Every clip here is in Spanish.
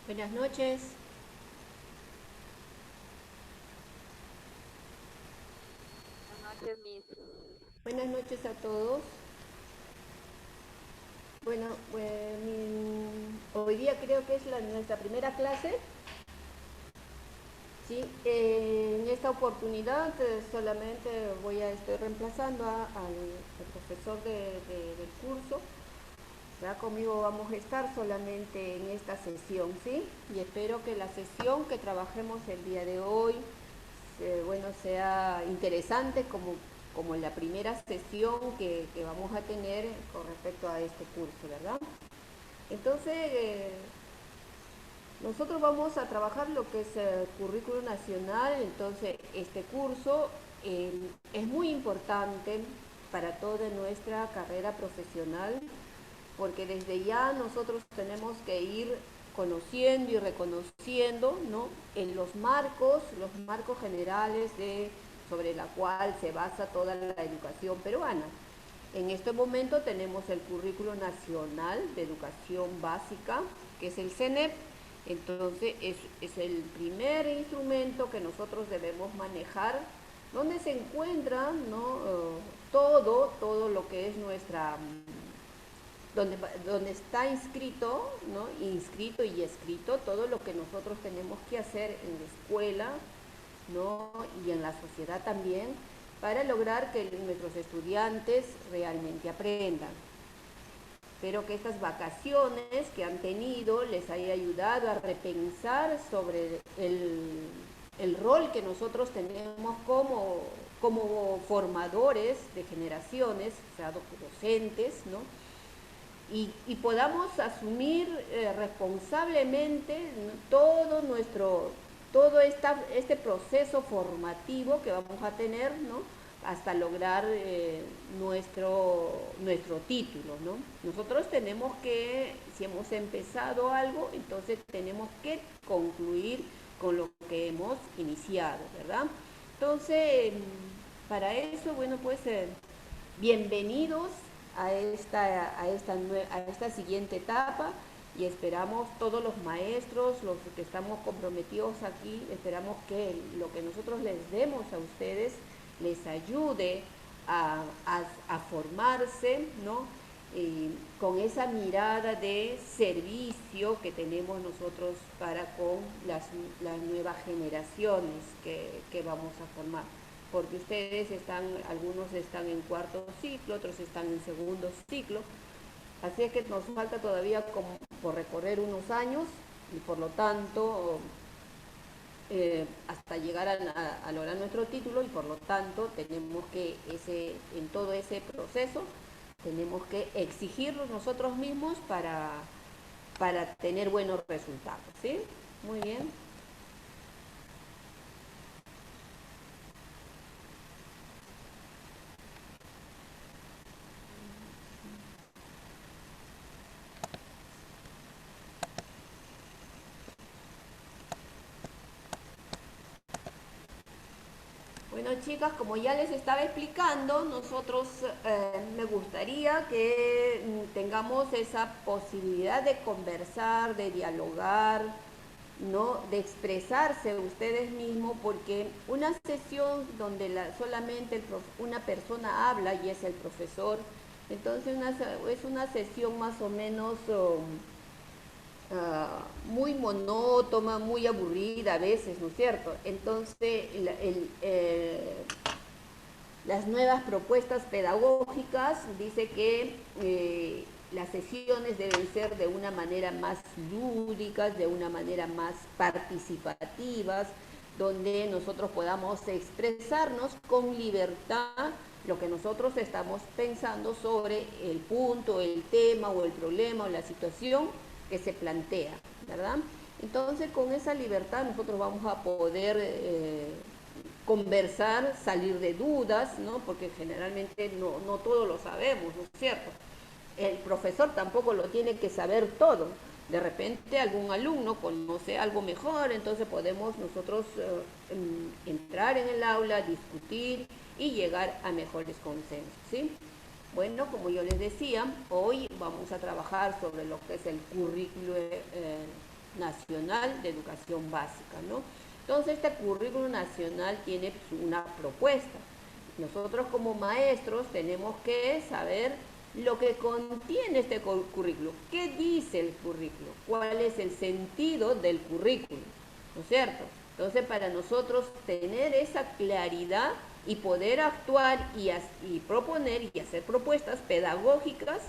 Buenas noches. Buenas noches, Miss. Buenas noches a todos. Bueno, hoy día creo que es nuestra primera clase. Sí, en esta oportunidad solamente estoy reemplazando al profesor del curso. Ya conmigo vamos a estar solamente en esta sesión, ¿sí? Y espero que la sesión que trabajemos el día de hoy, sea interesante como la primera sesión que vamos a tener con respecto a este curso, ¿verdad? Entonces, nosotros vamos a trabajar lo que es el currículo nacional. Entonces este curso es muy importante para toda nuestra carrera profesional, porque desde ya nosotros tenemos que ir conociendo y reconociendo, ¿no?, en los marcos generales sobre la cual se basa toda la educación peruana. En este momento tenemos el Currículo Nacional de Educación Básica, que es el CENEP. Entonces es el primer instrumento que nosotros debemos manejar, donde se encuentra, ¿no?, todo lo que es donde está inscrito, ¿no?, inscrito y escrito todo lo que nosotros tenemos que hacer en la escuela, ¿no?, y en la sociedad también, para lograr que nuestros estudiantes realmente aprendan. Espero que estas vacaciones que han tenido les haya ayudado a repensar sobre el rol que nosotros tenemos como formadores de generaciones, o sea, docentes, ¿no? Y podamos asumir responsablemente, ¿no?, todo este proceso formativo que vamos a tener, ¿no?, hasta lograr nuestro título, ¿no? Nosotros tenemos que, si hemos empezado algo, entonces tenemos que concluir con lo que hemos iniciado, ¿verdad? Entonces, para eso, bueno, pues bienvenidos a esta siguiente etapa, y esperamos todos los maestros, los que estamos comprometidos aquí, esperamos que lo que nosotros les demos a ustedes les ayude a formarse, ¿no? Con esa mirada de servicio que tenemos nosotros para con las nuevas generaciones que vamos a formar, porque algunos están en cuarto ciclo, otros están en segundo ciclo, así es que nos falta todavía por recorrer unos años, y por lo tanto hasta llegar a lograr nuestro título, y por lo tanto tenemos que en todo ese proceso tenemos que exigirnos nosotros mismos para tener buenos resultados, ¿sí? Muy bien. Bueno, chicas, como ya les estaba explicando, nosotros me gustaría que tengamos esa posibilidad de conversar, de dialogar, ¿no?, de expresarse ustedes mismos, porque una sesión donde solamente una persona habla y es el profesor, entonces es una sesión más o menos muy monótona, muy aburrida a veces, ¿no es cierto? Entonces, las nuevas propuestas pedagógicas dice que las sesiones deben ser de una manera más lúdicas, de una manera más participativas, donde nosotros podamos expresarnos con libertad lo que nosotros estamos pensando sobre el punto, el tema o el problema o la situación que se plantea, ¿verdad? Entonces, con esa libertad nosotros vamos a poder conversar, salir de dudas, ¿no?, porque generalmente no todo lo sabemos, ¿no es cierto? El profesor tampoco lo tiene que saber todo. De repente algún alumno conoce algo mejor, entonces podemos nosotros entrar en el aula, discutir y llegar a mejores consensos, ¿sí? Bueno, como yo les decía, hoy vamos a trabajar sobre lo que es el currículo Nacional de Educación Básica, ¿no? Entonces, este currículum nacional tiene una propuesta. Nosotros como maestros tenemos que saber lo que contiene este currículo. ¿Qué dice el currículo? ¿Cuál es el sentido del currículo? ¿No es cierto? Entonces, para nosotros tener esa claridad y poder actuar y proponer y hacer propuestas pedagógicas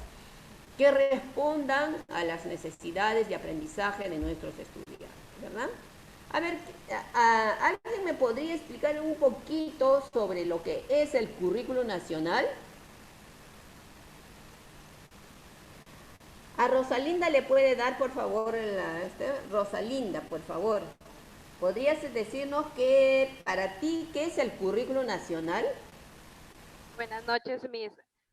que respondan a las necesidades de aprendizaje de nuestros estudiantes, ¿verdad? A ver, ¿alguien me podría explicar un poquito sobre lo que es el currículo nacional? A Rosalinda le puede dar, por favor, Rosalinda, por favor. ¿Podrías decirnos para ti, qué es el currículo nacional? Buenas noches, Miss.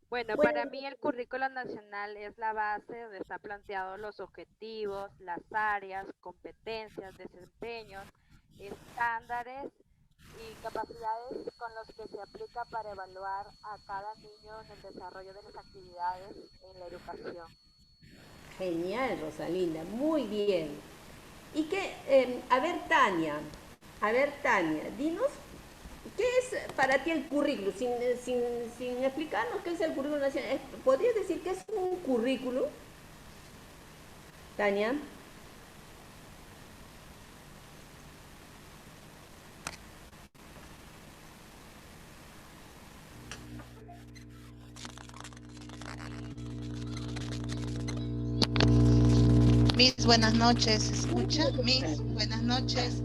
Bueno, Bueno, para mí el currículo nacional es la base donde están planteados los objetivos, las áreas, competencias, desempeños, estándares y capacidades con los que se aplica para evaluar a cada niño en el desarrollo de las actividades en la educación. genial, Rosalinda, muy bien. Y a ver, Tania, dinos, ¿qué es para ti el currículo? Sin explicarnos qué es el currículo nacional, ¿podrías decir qué es un currículo, Tania? Miss, buenas noches. ¿Se escucha? Miss, buenas noches.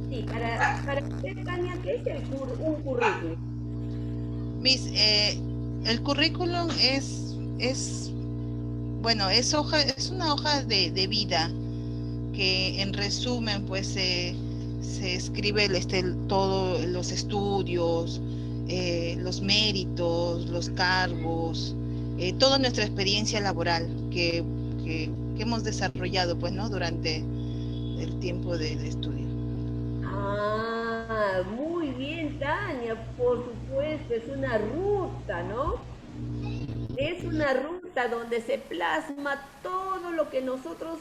Sí, para usted, Tania, ¿qué es un currículo? Miss, el currículum bueno, es una hoja de vida que en resumen pues se escribe todos los estudios, los méritos, los cargos, toda nuestra experiencia laboral que hemos desarrollado pues, ¿no? Durante el tiempo del estudio. Ah, muy bien, Tania, por supuesto, es una ruta, ¿no? Es una ruta donde se plasma todo lo que nosotros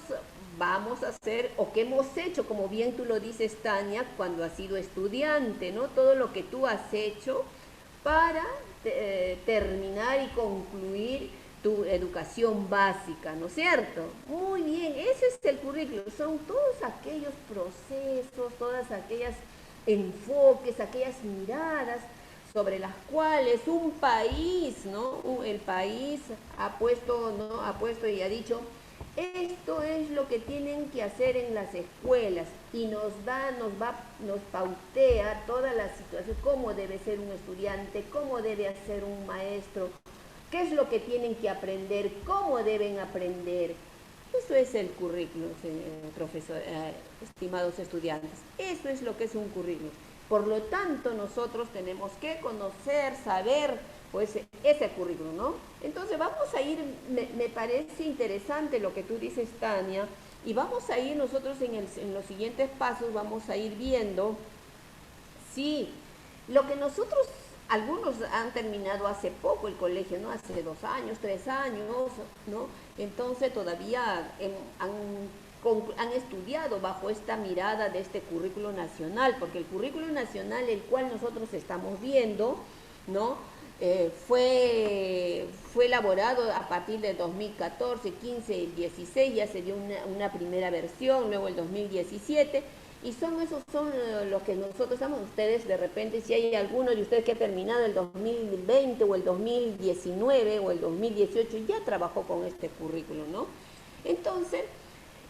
vamos a hacer o que hemos hecho, como bien tú lo dices, Tania, cuando has sido estudiante, ¿no? Todo lo que tú has hecho para terminar y concluir tu educación básica, ¿no es cierto? Muy bien, ese es el currículo, son todos aquellos procesos, todas aquellas enfoques, aquellas miradas sobre las cuales un país, ¿no? El país ha puesto, ¿no? Ha puesto y ha dicho, esto es lo que tienen que hacer en las escuelas y nos pautea toda la situación, cómo debe ser un estudiante, cómo debe hacer un maestro, qué es lo que tienen que aprender, cómo deben aprender. Eso es el currículo, estimados estudiantes. Eso es lo que es un currículo. Por lo tanto, nosotros tenemos que conocer, saber, pues, ese currículum, ¿no? Entonces, vamos a ir, me parece interesante lo que tú dices, Tania, y vamos a ir nosotros en los siguientes pasos, vamos a ir viendo si lo que nosotros, algunos han terminado hace poco el colegio, ¿no? Hace 2 años, 3 años, ¿no? Entonces, todavía han estudiado bajo esta mirada de este currículo nacional, porque el currículo nacional, el cual nosotros estamos viendo, ¿no? Fue elaborado a partir del 2014, 15 y 16, ya se dio una primera versión, luego el 2017, y esos son los que nosotros estamos. Ustedes de repente, si hay alguno de ustedes que ha terminado el 2020 o el 2019 o el 2018, ya trabajó con este currículo, ¿no? Entonces,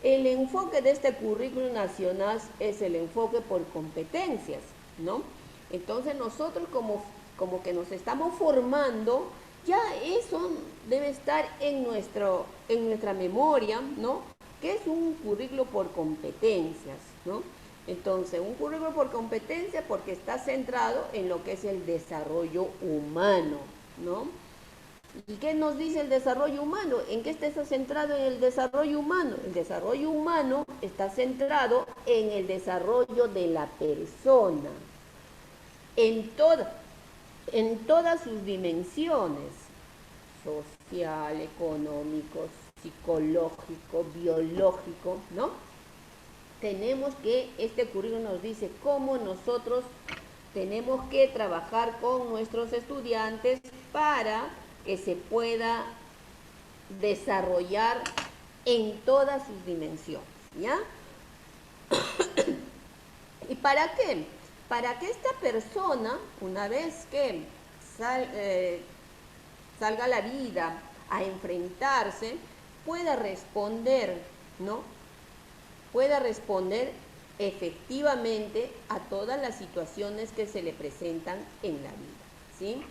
el enfoque de este currículo nacional es el enfoque por competencias, ¿no? Entonces nosotros como que nos estamos formando, ya eso debe estar en nuestra memoria, ¿no? Que es un currículo por competencias, ¿no? Entonces, un currículo por competencia porque está centrado en lo que es el desarrollo humano, ¿no? ¿Y qué nos dice el desarrollo humano? ¿En qué está centrado en el desarrollo humano? El desarrollo humano está centrado en el desarrollo de la persona, en todas sus dimensiones, social, económico, psicológico, biológico, ¿no? Tenemos que, este currículum nos dice cómo nosotros tenemos que trabajar con nuestros estudiantes para que se pueda desarrollar en todas sus dimensiones, ¿ya? ¿Y para qué? Para que esta persona, una vez que salga a la vida a enfrentarse, pueda responder, ¿no? Pueda responder efectivamente a todas las situaciones que se le presentan en la vida, ¿sí?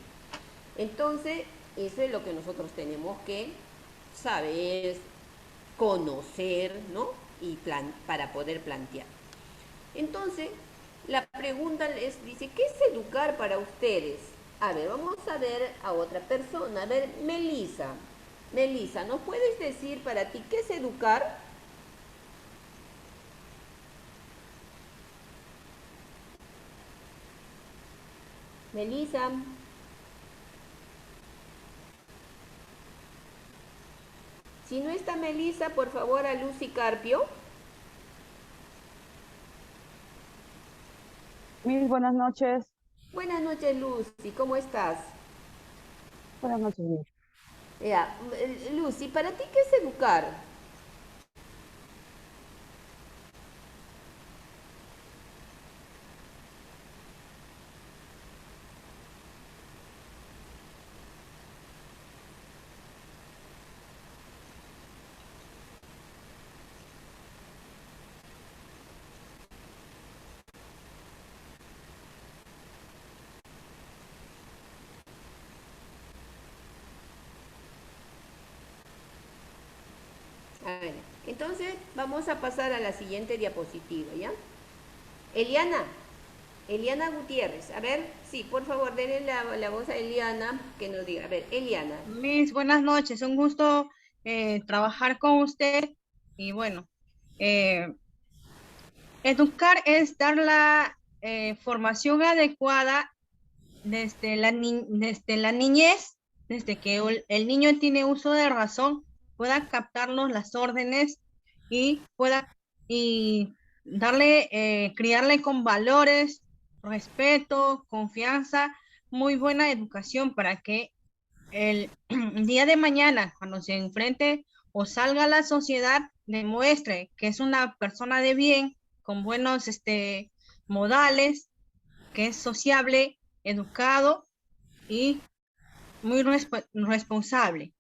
Entonces, eso es lo que nosotros tenemos que saber, conocer, ¿no? Y para poder plantear. Entonces, la pregunta dice, ¿qué es educar para ustedes? A ver, vamos a ver a otra persona. A ver, Melissa. Melissa, ¿nos puedes decir para ti qué es educar? Melissa. Si no está Melissa, por favor a Lucy Carpio. Mis buenas noches. Buenas noches, Lucy, ¿cómo estás? Buenas noches, Miss. Ya, Lucy, ¿para ti qué es educar? A ver, entonces vamos a pasar a la siguiente diapositiva, ¿ya? Eliana, Eliana Gutiérrez, a ver, sí, por favor, denle la voz a Eliana que nos diga. A ver, Eliana. Miss, buenas noches, un gusto trabajar con usted y bueno, educar es dar la formación adecuada desde desde la niñez, desde que el niño tiene uso de razón, pueda captarnos las órdenes y pueda darle, criarle con valores, respeto, confianza, muy buena educación para que el día de mañana, cuando se enfrente o salga a la sociedad, demuestre que es una persona de bien, con buenos modales, que es sociable, educado y muy responsable.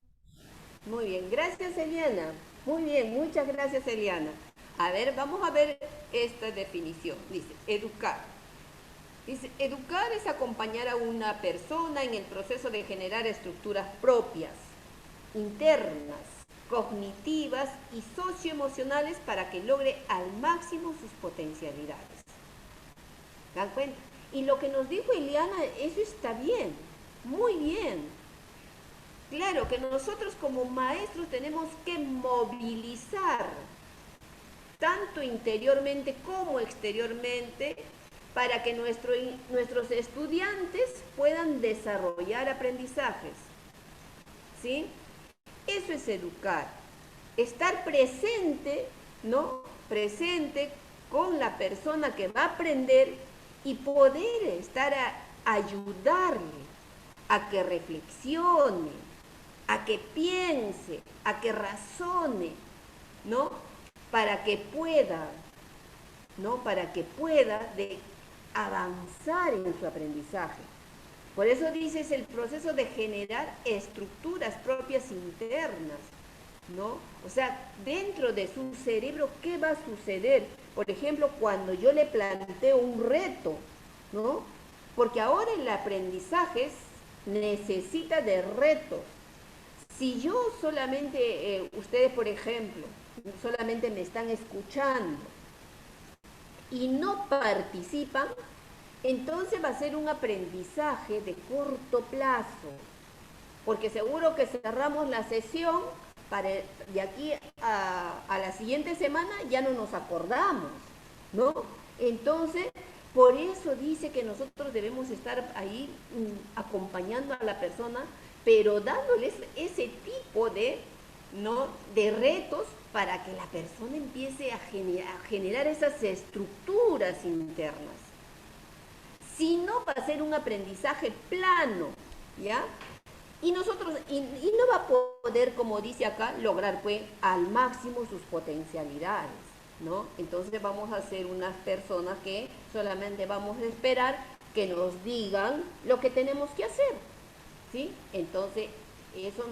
Muy bien, gracias Eliana. Muy bien, muchas gracias Eliana. A ver, vamos a ver esta definición. Dice, educar. Dice, educar es acompañar a una persona en el proceso de generar estructuras propias, internas, cognitivas y socioemocionales para que logre al máximo sus potencialidades. ¿Dan cuenta? Y lo que nos dijo Eliana, eso está bien, muy bien. Claro que nosotros como maestros tenemos que movilizar, tanto interiormente como exteriormente, para que nuestros estudiantes puedan desarrollar aprendizajes. ¿Sí? Eso es educar. Estar presente, ¿no? Presente con la persona que va a aprender y poder estar ayudarle a que reflexione, a que piense, a que razone, ¿no? Para que pueda, ¿no? Para que pueda avanzar en su aprendizaje. Por eso dices el proceso de generar estructuras propias internas, ¿no? O sea, dentro de su cerebro, ¿qué va a suceder? Por ejemplo, cuando yo le planteo un reto, ¿no? Porque ahora el aprendizaje necesita de retos. Si yo solamente, ustedes por ejemplo, solamente me están escuchando y no participan, entonces va a ser un aprendizaje de corto plazo, porque seguro que cerramos la sesión, de aquí a la siguiente semana ya no nos acordamos, ¿no? Entonces, por eso dice que nosotros debemos estar ahí acompañando a la persona pero dándoles ese tipo de, ¿no?, de retos para que la persona empiece a generar esas estructuras internas. Si no, va a ser un aprendizaje plano, ¿ya? Y nosotros, y no va a poder, como dice acá, lograr pues al máximo sus potencialidades, ¿no? Entonces vamos a ser unas personas que solamente vamos a esperar que nos digan lo que tenemos que hacer, ¿sí? Entonces eso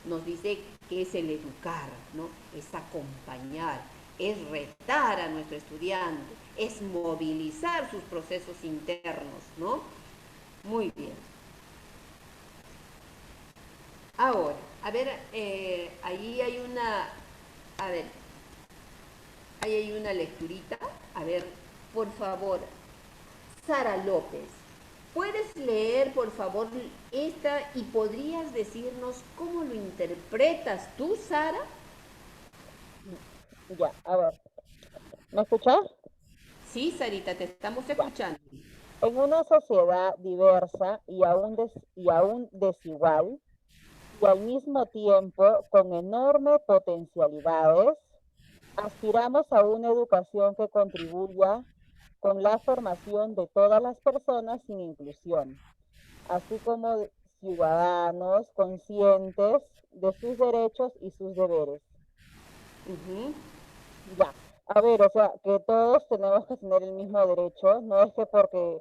nos dice que es el educar, ¿no? Es acompañar, es retar a nuestro estudiante, es movilizar sus procesos internos, ¿no? Muy bien. Ahora, a ver, ahí hay una, a ver, ahí hay una lecturita. A ver, por favor, Sara López, ¿puedes leer, por favor, esta y podrías decirnos cómo lo interpretas tú, Sara? Ya, a ver, ¿me escuchas? Sí, Sarita, te estamos Ya. escuchando. En una sociedad diversa y aún desigual, y al mismo tiempo con enormes potencialidades, aspiramos a una educación que contribuya con la formación de todas las personas sin inclusión, así como de ciudadanos conscientes de sus derechos y sus deberes. Ujú. Ya, a ver, o sea, que todos tenemos que tener el mismo derecho, no es que porque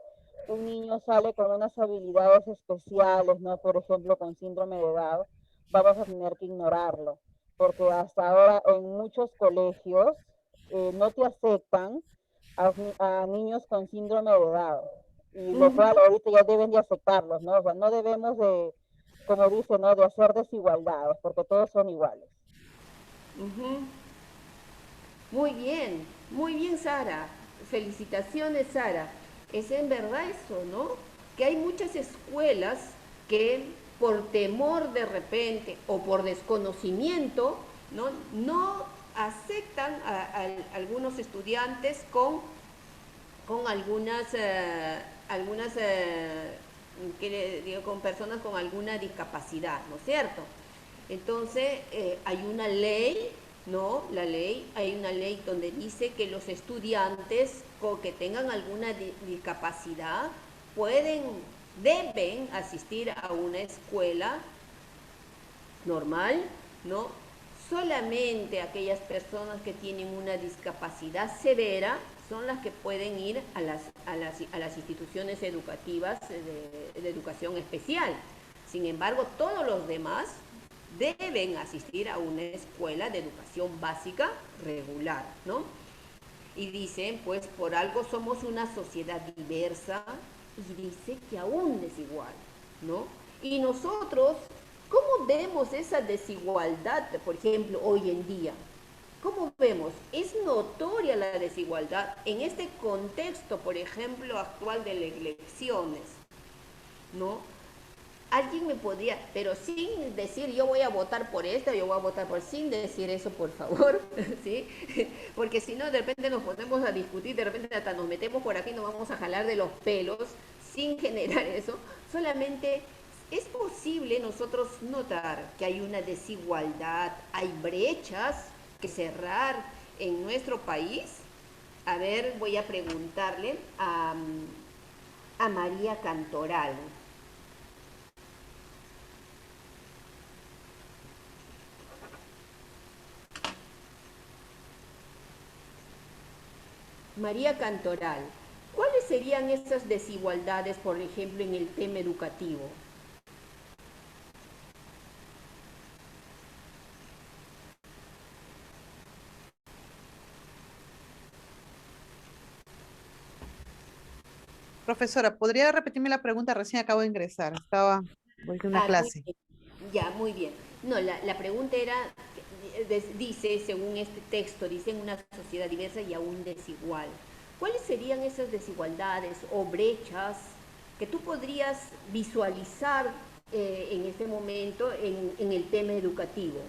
un niño sale con unas habilidades especiales, ¿no? Por ejemplo, con síndrome de Down, vamos a tener que ignorarlo, porque hasta ahora en muchos colegios no te aceptan a niños con síndrome de Down, y lo Ujú. cual ahorita ya deben de aceptarlos, ¿no? O sea, no debemos de, como dice, ¿no? De hacer desigualdades, porque todos son iguales. Ujú. Muy bien, Sara. Felicitaciones, Sara. Es en verdad eso, ¿no? Que hay muchas escuelas que por temor de repente o por desconocimiento, ¿no? No aceptan a algunos estudiantes con con personas con alguna discapacidad, ¿no es cierto? Entonces, hay una ley, ¿no? Hay una ley donde dice que los estudiantes que tengan alguna discapacidad deben asistir a una escuela normal, ¿no? Solamente aquellas personas que tienen una discapacidad severa son las que pueden ir a las instituciones educativas de educación especial. Sin embargo, todos los demás deben asistir a una escuela de educación básica regular, ¿no? Y dicen, pues por algo somos una sociedad diversa y dice que aún desigual, ¿no? Y nosotros, ¿cómo vemos esa desigualdad, por ejemplo, hoy en día? ¿Cómo vemos? Es notoria la desigualdad en este contexto, por ejemplo, actual de las elecciones, ¿no? Alguien me podría, pero sin decir yo voy a votar por esta, yo voy a votar por, sin decir eso, por favor, ¿sí? Porque si no, de repente nos ponemos a discutir, de repente hasta nos metemos por aquí, nos vamos a jalar de los pelos, sin generar eso. Solamente es posible nosotros notar que hay una desigualdad, hay brechas que cerrar en nuestro país. A ver, voy a preguntarle a María Cantoral. María Cantoral, ¿cuáles serían esas desigualdades, por ejemplo, en el tema educativo? Profesora, ¿podría repetirme la pregunta? Recién acabo de ingresar. Voy a una Muy clase. bien. Ya, muy bien. No, la pregunta era, dice, según este texto, dice en una sociedad diversa y aún desigual. ¿Cuáles serían esas desigualdades o brechas que tú podrías visualizar en este momento en el tema educativo?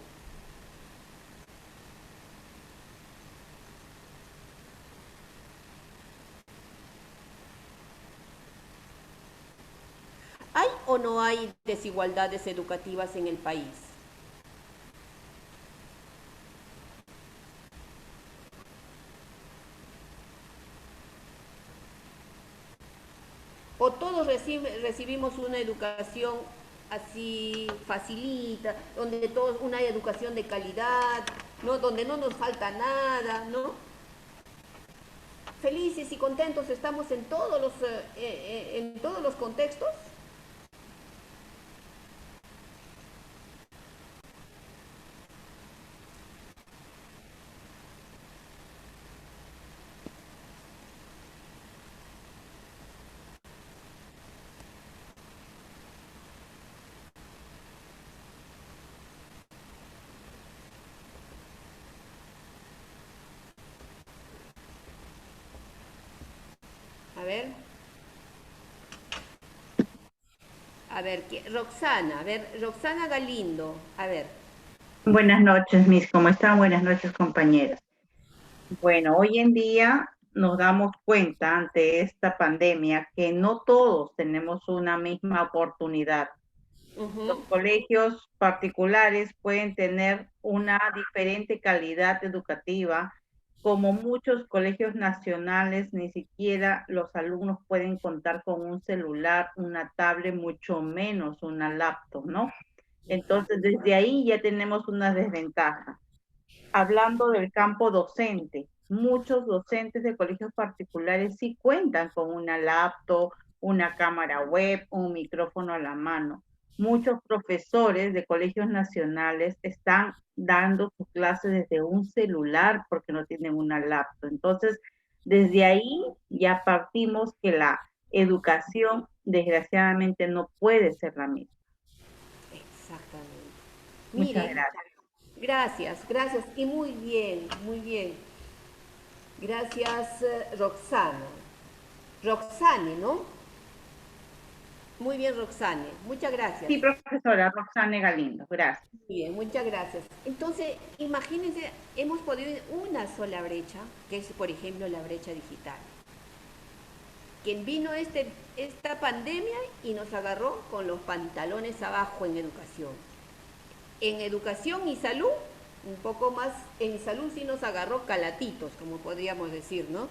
Hay o no hay desigualdades educativas en el país? ¿O todos recibimos una educación así facilita, donde todos una educación de calidad, ¿no? Donde no nos falta nada, ¿no? Felices y contentos estamos en todos los contextos. Roxana Galindo, a ver. Buenas noches, Miss, ¿cómo están? Buenas noches, compañeras. Bueno, hoy en día nos damos cuenta ante esta pandemia que no todos tenemos una misma oportunidad. Los colegios particulares pueden tener una diferente calidad educativa, como muchos colegios nacionales, ni siquiera los alumnos pueden contar con un celular, una tablet, mucho menos una laptop, ¿no? Entonces, desde ahí ya tenemos una desventaja. Hablando del campo docente, muchos docentes de colegios particulares sí cuentan con una laptop, una cámara web, un micrófono a la mano. Muchos profesores de colegios nacionales están dando sus clases desde un celular porque no tienen una laptop. Entonces, desde ahí ya partimos que la educación desgraciadamente no puede ser la misma. Exactamente. Muchas Mire, gracias. gracias. Y muy bien, muy bien. Gracias, Roxana. Roxane, ¿no? Muy bien, Roxane. Muchas gracias. Sí, profesora Roxane Galindo, gracias. Muy bien, muchas gracias. Entonces, imagínense, hemos podido ir una sola brecha, que es, por ejemplo, la brecha digital. Que vino esta pandemia y nos agarró con los pantalones abajo en educación. En educación y salud, un poco más, en salud sí nos agarró calatitos, como podríamos decir, ¿no?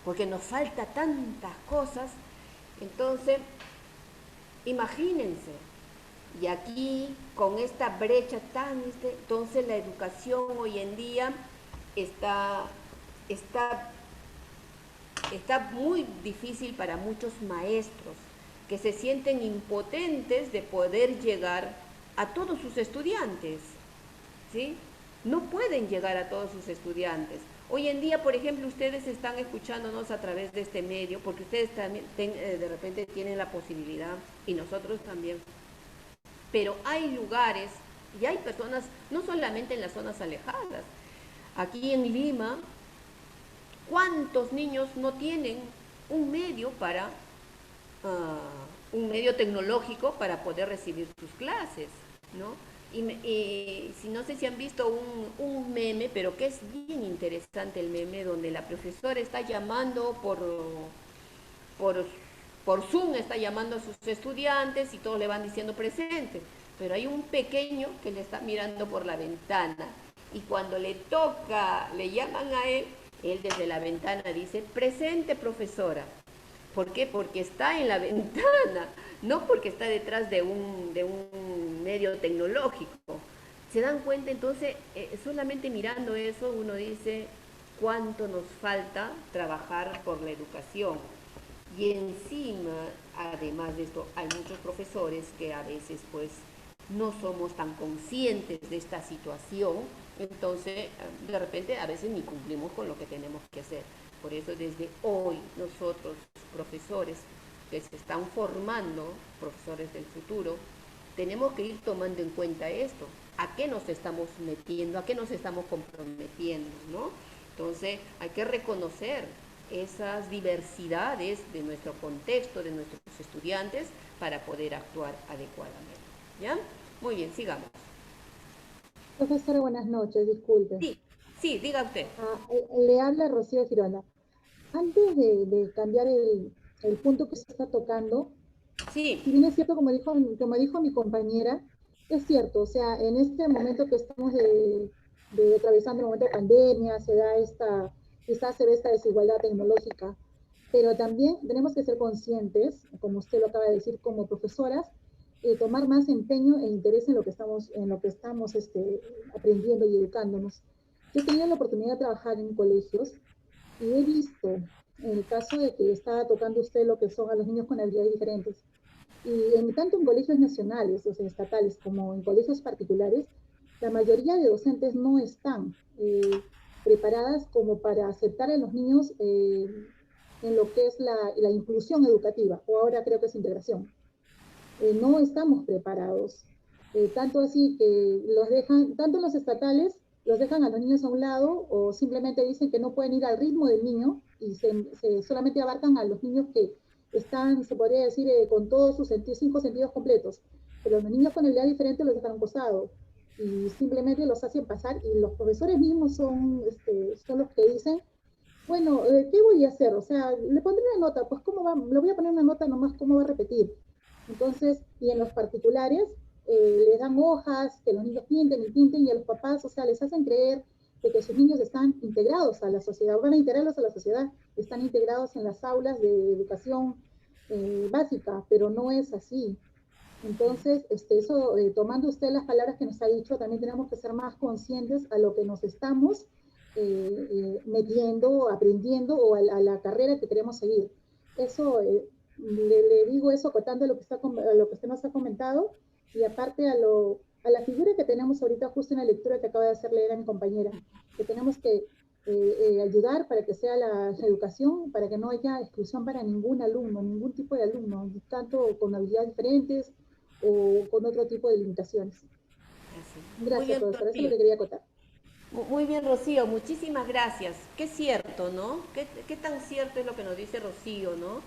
Porque nos falta tantas cosas. Entonces, imagínense, y aquí con esta brecha entonces la educación hoy en día está muy difícil para muchos maestros que se sienten impotentes de poder llegar a todos sus estudiantes, ¿sí? No pueden llegar a todos sus estudiantes. Hoy en día, por ejemplo, ustedes están escuchándonos a través de este medio, porque ustedes también de repente tienen la posibilidad, y nosotros también. Pero hay lugares y hay personas, no solamente en las zonas alejadas. Aquí en Lima, ¿cuántos niños no tienen un medio un medio tecnológico para poder recibir sus clases, ¿no? Y si no sé si han visto un meme, pero que es bien interesante el meme, donde la profesora está llamando por Zoom, está llamando a sus estudiantes y todos le van diciendo presente, pero hay un pequeño que le está mirando por la ventana y cuando le llaman a él desde la ventana dice, presente profesora. ¿Por qué? Porque está en la ventana, no porque está detrás de un medio tecnológico. ¿Se dan cuenta? Entonces, solamente mirando eso, uno dice cuánto nos falta trabajar por la educación. Y encima, además de esto, hay muchos profesores que a veces, pues, no somos tan conscientes de esta situación, entonces, de repente, a veces ni cumplimos con lo que tenemos que hacer. Por eso desde hoy nosotros, profesores que se están formando, profesores del futuro, tenemos que ir tomando en cuenta esto, a qué nos estamos metiendo, a qué nos estamos comprometiendo, ¿no? Entonces hay que reconocer esas diversidades de nuestro contexto, de nuestros estudiantes, para poder actuar adecuadamente, ¿ya? Muy bien, sigamos. Profesora, buenas noches, disculpe. Sí, diga usted. Le habla Rocío Girona. Antes de cambiar el punto que se está tocando, Sí. Si bien es cierto, como dijo mi compañera, es cierto, o sea, en este momento que estamos atravesando el momento de pandemia, quizás se ve esta desigualdad tecnológica, pero también tenemos que ser conscientes, como usted lo acaba de decir, como profesoras, tomar más empeño e interés en lo que estamos aprendiendo y educándonos. Yo he tenido la oportunidad de trabajar en colegios y he visto, en el caso de que estaba tocando usted lo que son a los niños con habilidades diferentes, y tanto en colegios nacionales, o sea, estatales, como en colegios particulares, la mayoría de docentes no están preparadas como para aceptar a los niños en lo que es la inclusión educativa, o ahora creo que es integración. No estamos preparados. Tanto así que tanto los estatales, los dejan a los niños a un lado o simplemente dicen que no pueden ir al ritmo del niño y solamente abarcan a los niños que están, se podría decir, con todos sus 5 sentidos completos. Pero los niños con habilidad diferente los dejan a un costado y simplemente los hacen pasar y los profesores mismos son los que dicen, bueno, ¿qué voy a hacer? O sea, le pondré una nota, pues ¿cómo va? Le voy a poner una nota nomás, ¿cómo va a repetir? Entonces, y en los particulares, les dan hojas, que los niños pinten y pinten, y a los papás, o sea, les hacen creer de que sus niños están integrados a la sociedad, van a integrarlos a la sociedad, están integrados en las aulas de educación básica, pero no es así. Entonces, eso, tomando usted las palabras que nos ha dicho, también tenemos que ser más conscientes a lo que nos estamos metiendo, aprendiendo o a la carrera que queremos seguir. Eso, le digo eso acotando lo que usted nos ha comentado y aparte a la figura que tenemos ahorita justo en la lectura que acaba de hacer leer a mi compañera, que tenemos que ayudar para que sea la educación, para que no haya exclusión para ningún alumno, ningún tipo de alumno, tanto con habilidades diferentes o con otro tipo de limitaciones. Gracias, profesora, eso es lo que quería acotar. Muy bien, Rocío, muchísimas gracias. Qué cierto, ¿no? ¿Qué tan cierto es lo que nos dice Rocío, ¿no?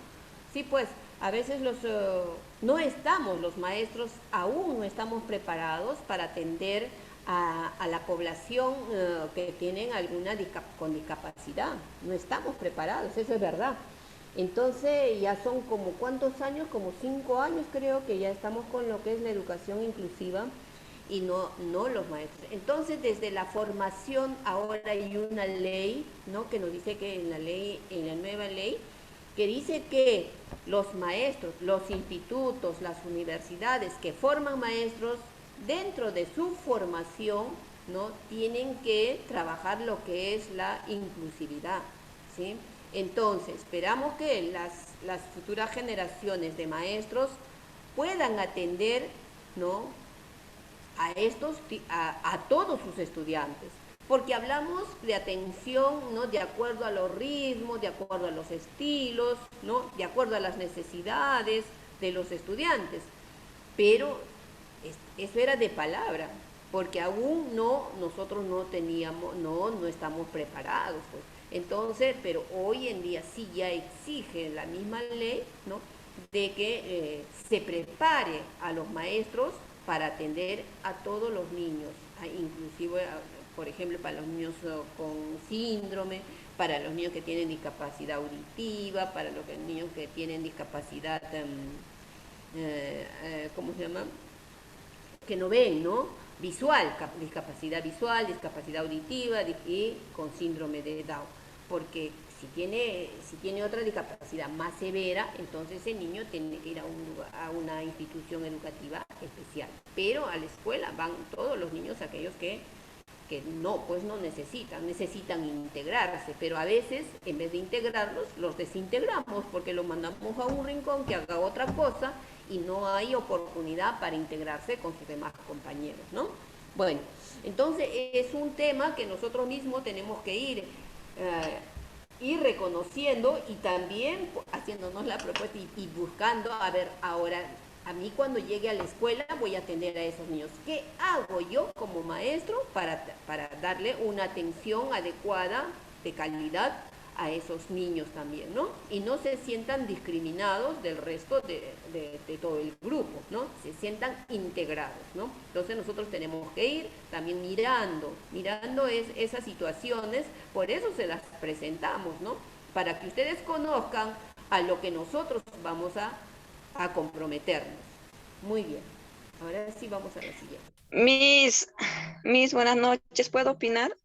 Sí, pues, a veces no estamos, los maestros aún no estamos preparados para atender a la población que tienen alguna con discapacidad. No estamos preparados, eso es verdad. Entonces ya son como ¿cuántos años? Como 5 años creo que ya estamos con lo que es la educación inclusiva y no los maestros. Entonces desde la formación ahora hay una ley, ¿no? Que nos dice que en la nueva ley, que dice que los maestros, los institutos, las universidades que forman maestros, dentro de su formación, ¿no? Tienen que trabajar lo que es la inclusividad, ¿sí? Entonces, esperamos que las futuras generaciones de maestros puedan atender, ¿no? a todos sus estudiantes, porque hablamos de atención, ¿no? De acuerdo a los ritmos, de acuerdo a los estilos, ¿no? De acuerdo a las necesidades de los estudiantes, pero eso era de palabra, porque aún nosotros no estamos preparados, pues. Entonces, pero hoy en día sí ya exige la misma ley, ¿no? De que se prepare a los maestros para atender a todos los niños, inclusive, por ejemplo, para los niños con síndrome, para los niños que tienen discapacidad auditiva, para los niños que tienen discapacidad, ¿cómo se llama? Que no ven, ¿no? Visual, discapacidad visual, discapacidad auditiva y con síndrome de Down. Porque si tiene otra discapacidad más severa, entonces ese niño tiene que ir a una institución educativa especial. Pero a la escuela van todos los niños, aquellos que no necesitan integrarse, pero a veces en vez de integrarlos, los desintegramos porque los mandamos a un rincón que haga otra cosa y no hay oportunidad para integrarse con sus demás compañeros, ¿no? Bueno, entonces es un tema que nosotros mismos tenemos que ir reconociendo y también haciéndonos la propuesta y buscando, a ver, ahora, a mí cuando llegue a la escuela voy a atender a esos niños. ¿Qué hago yo como maestro para darle una atención adecuada, de calidad, a esos niños también, ¿no? Y no se sientan discriminados del resto de todo el grupo, ¿no? Se sientan integrados, ¿no? Entonces nosotros tenemos que ir también mirando esas situaciones, por eso se las presentamos, ¿no? Para que ustedes conozcan a lo que nosotros vamos a a comprometernos. Muy bien. Ahora sí vamos a la siguiente. Miss, buenas noches. ¿Puedo opinar?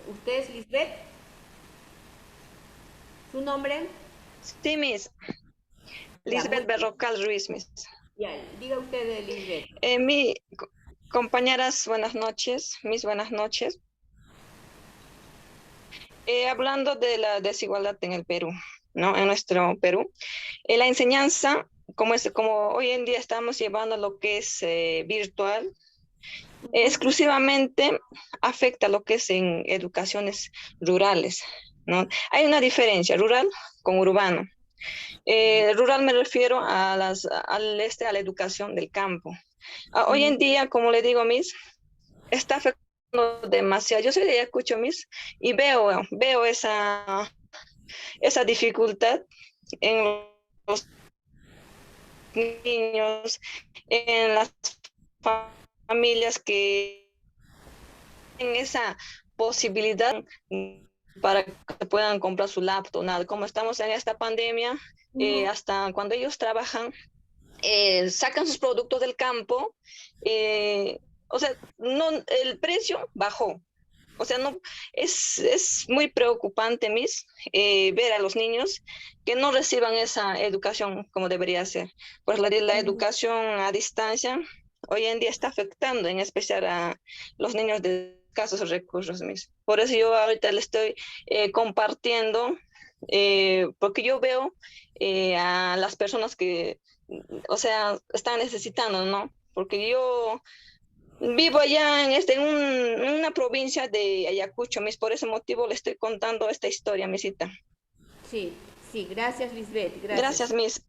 ¿Usted es Lisbeth? ¿Su nombre? Sí, Miss. Lisbeth Berrocal Ruiz, Miss. Ya, diga usted, Lisbeth. Compañeras, buenas noches. Miss, buenas noches. Hablando de la desigualdad en el Perú, ¿no? En nuestro Perú, la enseñanza, como hoy en día estamos llevando lo que es virtual, exclusivamente afecta lo que es en educaciones rurales, ¿no? Hay una diferencia rural con urbano. Rural me refiero a la educación del campo. Hoy en día, como le digo, Miss, está afectando demasiado. Yo soy de Ayacucho, Miss, y veo esa dificultad en los niños, en las familias que tienen esa posibilidad para que puedan comprar su laptop. Nada, como estamos en esta pandemia, hasta cuando ellos trabajan, sacan sus productos del campo, o sea, no, el precio bajó. O sea, no, es muy preocupante, Miss, ver a los niños que no reciban esa educación como debería ser. Pues la educación a distancia hoy en día está afectando en especial a los niños de escasos recursos, Miss. Por eso yo ahorita le estoy compartiendo, porque yo veo a las personas que, o sea, están necesitando, ¿no? Porque yo vivo allá en una provincia de Ayacucho, Miss, por ese motivo le estoy contando esta historia, Misita. Sí, sí, gracias, Lisbeth, gracias. Gracias, Miss.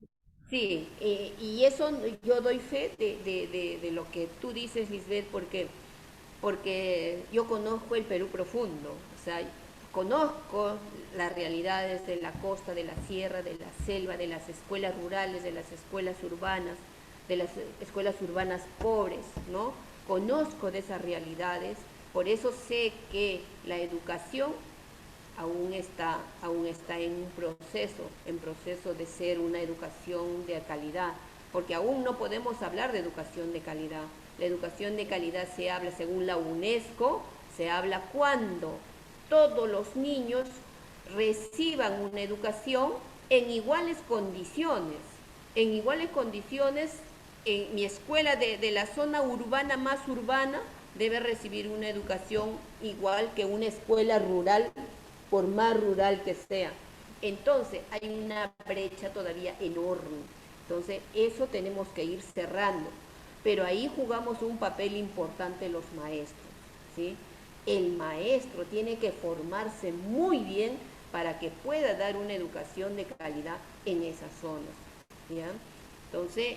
Sí, y eso yo doy fe de lo que tú dices, Lisbeth, porque yo conozco el Perú profundo, o sea, conozco las realidades de la costa, de la sierra, de la selva, de las escuelas rurales, de las escuelas urbanas pobres, ¿no? Conozco de esas realidades, por eso sé que la educación aún está en proceso de ser una educación de calidad, porque aún no podemos hablar de educación de calidad. La educación de calidad se habla, según la UNESCO, se habla cuando todos los niños reciban una educación en iguales condiciones. En iguales condiciones, en mi escuela de la zona urbana más urbana debe recibir una educación igual que una escuela rural, por más rural que sea. Entonces, hay una brecha todavía enorme. Entonces, eso tenemos que ir cerrando. Pero ahí jugamos un papel importante los maestros, ¿sí? El maestro tiene que formarse muy bien para que pueda dar una educación de calidad en esas zonas, ¿ya? Entonces,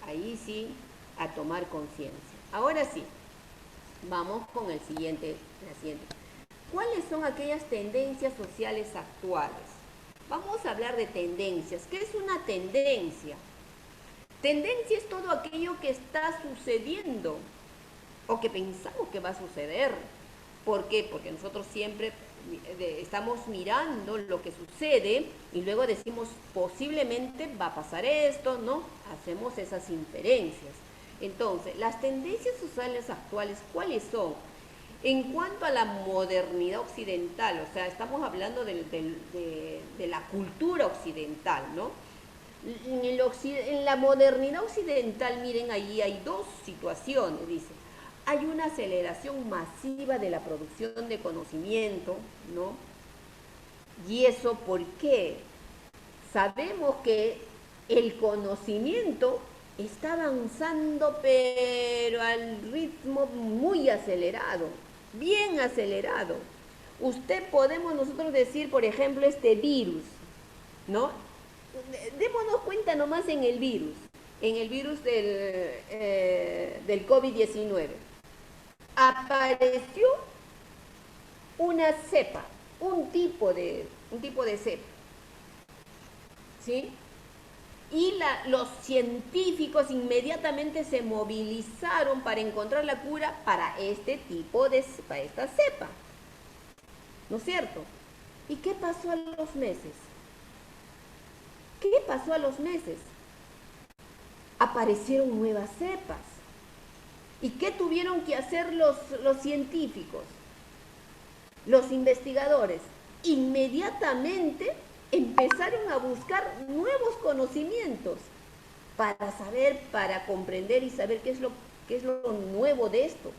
ahí sí, a tomar conciencia. Ahora sí, vamos con la siguiente. ¿Cuáles son aquellas tendencias sociales actuales? Vamos a hablar de tendencias. ¿Qué es una tendencia? Tendencia es todo aquello que está sucediendo o que pensamos que va a suceder. ¿Por qué? Porque nosotros siempre estamos mirando lo que sucede y luego decimos posiblemente va a pasar esto, ¿no? Hacemos esas inferencias. Entonces, las tendencias sociales actuales, ¿cuáles son? En cuanto a la modernidad occidental, o sea, estamos hablando de la cultura occidental, ¿no? En la modernidad occidental, miren, ahí hay dos situaciones, dice. Hay una aceleración masiva de la producción de conocimiento, ¿no? ¿Y eso por qué? Sabemos que el conocimiento está avanzando, pero al ritmo muy acelerado, bien acelerado. Podemos nosotros decir, por ejemplo, este virus, ¿no? Démonos cuenta nomás en el virus del COVID-19. Apareció una cepa, un tipo de cepa, ¿sí? Y los científicos inmediatamente se movilizaron para encontrar la cura para esta cepa, ¿no es cierto? ¿Y qué pasó a los meses? aparecieron nuevas cepas. ¿Y qué tuvieron que hacer los científicos, los investigadores? Inmediatamente empezaron a buscar nuevos conocimientos para saber, para comprender y saber qué es lo nuevo de esto.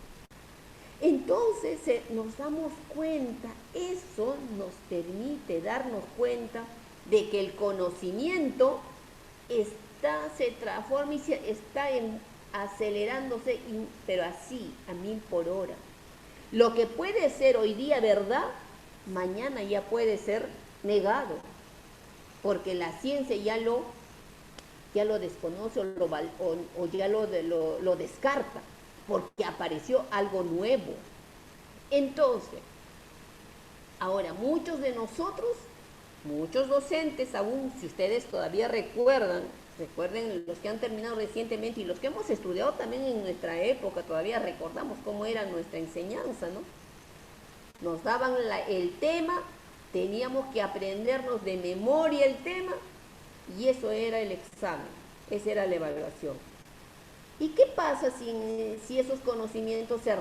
Entonces nos damos cuenta, eso nos permite darnos cuenta de que el conocimiento se transforma y está acelerándose, pero así, a 1000 por hora. Lo que puede ser hoy día verdad, mañana ya puede ser negado, porque la ciencia ya lo desconoce o ya lo descarta, porque apareció algo nuevo. Entonces, ahora muchos de nosotros, muchos docentes aún, si ustedes todavía recuerden los que han terminado recientemente y los que hemos estudiado también en nuestra época, todavía recordamos cómo era nuestra enseñanza, ¿no? Nos daban el tema, teníamos que aprendernos de memoria el tema y eso era el examen, esa era la evaluación. ¿Y qué pasa si esos conocimientos se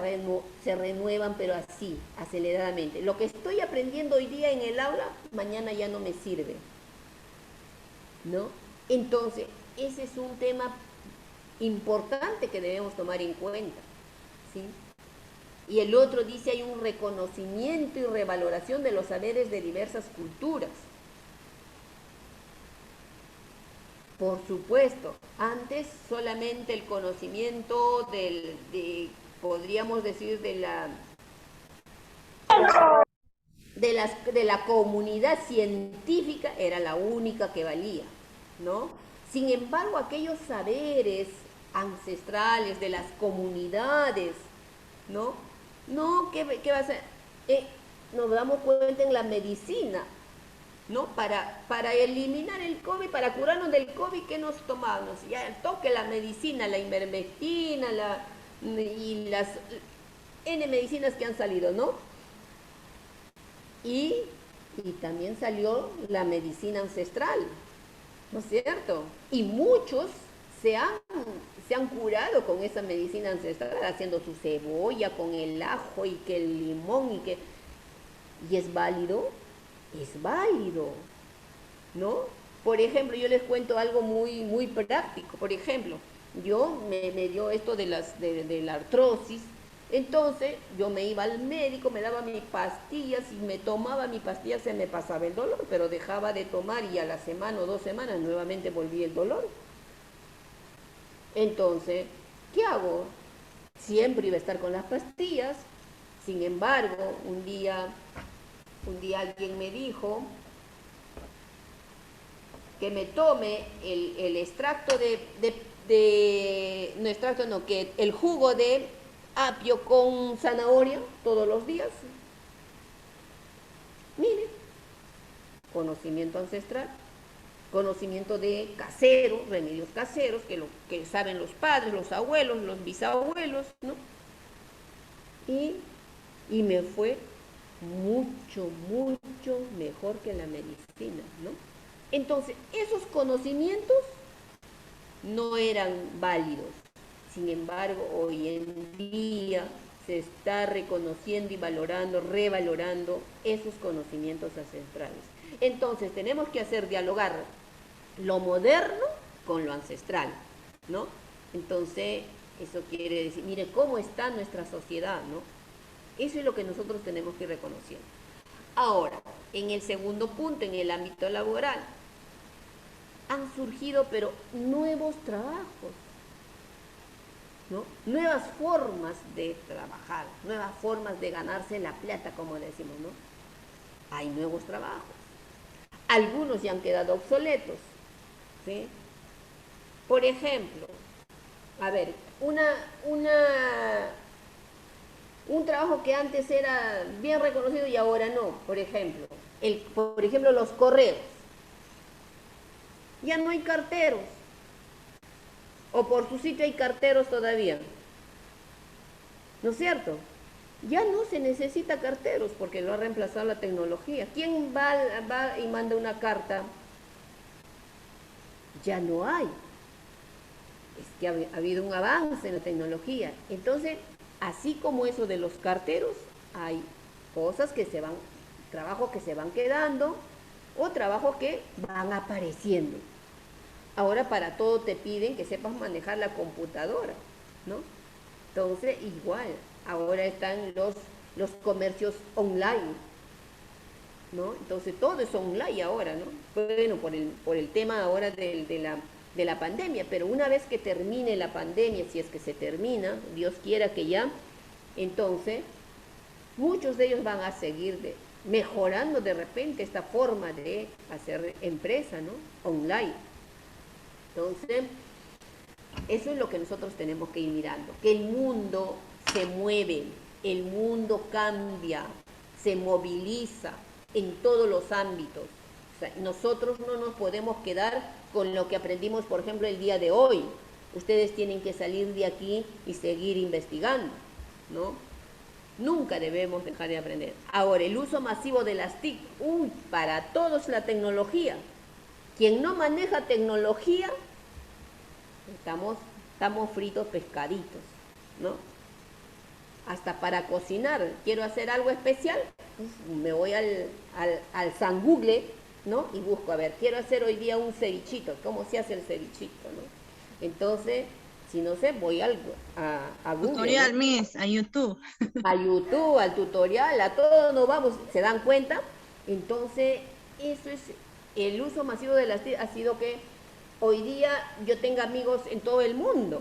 renuevan, pero así, aceleradamente? Lo que estoy aprendiendo hoy día en el aula, mañana ya no me sirve, ¿no? Entonces, ese es un tema importante que debemos tomar en cuenta, ¿sí? Y el otro dice, hay un reconocimiento y revaloración de los saberes de diversas culturas. Por supuesto, antes solamente el conocimiento podríamos decir, de la comunidad científica era la única que valía, ¿no? Sin embargo, aquellos saberes ancestrales de las comunidades, ¿no? ¿Qué va a ser? Nos damos cuenta en la medicina, ¿no? Para eliminar el COVID, para curarnos del COVID, ¿qué nos tomamos? Ya el toque, la medicina, la ivermectina, y las N medicinas que han salido, ¿no? Y también salió la medicina ancestral, ¿no es cierto? Y muchos se han curado con esa medicina ancestral, haciendo su cebolla con el ajo y que el limón y es válido, ¿no? Por ejemplo, yo les cuento algo muy, muy práctico. Por ejemplo, yo me dio esto de la artrosis. Entonces yo me iba al médico, me daba mis pastillas y me tomaba mi pastilla, se me pasaba el dolor, pero dejaba de tomar y a la semana o 2 semanas nuevamente volvía el dolor. Entonces, ¿qué hago? Siempre iba a estar con las pastillas. Sin embargo, un día alguien me dijo que me tome el extracto que el jugo de apio con zanahoria todos los días. Mire, conocimiento ancestral, conocimiento de caseros, remedios caseros, que saben los padres, los abuelos, los bisabuelos, ¿no? Y me fue mucho, mucho mejor que la medicina, ¿no? Entonces, esos conocimientos no eran válidos. Sin embargo, hoy en día se está reconociendo y valorando, revalorando esos conocimientos ancestrales. Entonces, tenemos que hacer dialogar lo moderno con lo ancestral, ¿no? Entonces, eso quiere decir, mire cómo está nuestra sociedad, ¿no? Eso es lo que nosotros tenemos que ir reconociendo. Ahora, en el segundo punto, en el ámbito laboral, han surgido, pero nuevos trabajos, ¿no? Nuevas formas de trabajar, nuevas formas de ganarse la plata, como decimos, ¿no? Hay nuevos trabajos. Algunos ya han quedado obsoletos, ¿sí? Por ejemplo, a ver, un trabajo que antes era bien reconocido y ahora no. Por ejemplo, los correos. Ya no hay carteros. O por su sitio hay carteros todavía. ¿No es cierto? Ya no se necesita carteros porque lo ha reemplazado la tecnología. ¿Quién va y manda una carta? Ya no hay. es que ha habido un avance en la tecnología. Entonces, así como eso de los carteros, hay cosas que se van, trabajos que se van quedando o trabajos que van apareciendo. Ahora para todo te piden que sepas manejar la computadora, ¿no? Entonces, igual, ahora están los comercios online, ¿no? Entonces todo es online ahora, ¿no? Bueno, por el tema ahora de la pandemia, pero una vez que termine la pandemia, si es que se termina, Dios quiera que ya, entonces muchos de ellos van a seguir mejorando de repente esta forma de hacer empresa, ¿no? Online. Entonces, eso es lo que nosotros tenemos que ir mirando, que el mundo se mueve, el mundo cambia, se moviliza en todos los ámbitos. O sea, nosotros no nos podemos quedar con lo que aprendimos, por ejemplo, el día de hoy. Ustedes tienen que salir de aquí y seguir investigando, ¿no? Nunca debemos dejar de aprender. Ahora, el uso masivo de las TIC, para todos la tecnología. Quien no maneja tecnología, estamos fritos pescaditos, ¿no? Hasta para cocinar, quiero hacer algo especial, me voy al San Google, ¿no? Y busco, a ver, quiero hacer hoy día un cevichito, ¿cómo se hace el cevichito, ¿no? Entonces, si no sé, voy a Google. Tutorial, ¿no? Miss, a YouTube. A YouTube, al tutorial, a todo nos vamos, ¿se dan cuenta? Entonces, eso es, el uso masivo de las TIC ha sido que hoy día yo tenga amigos en todo el mundo,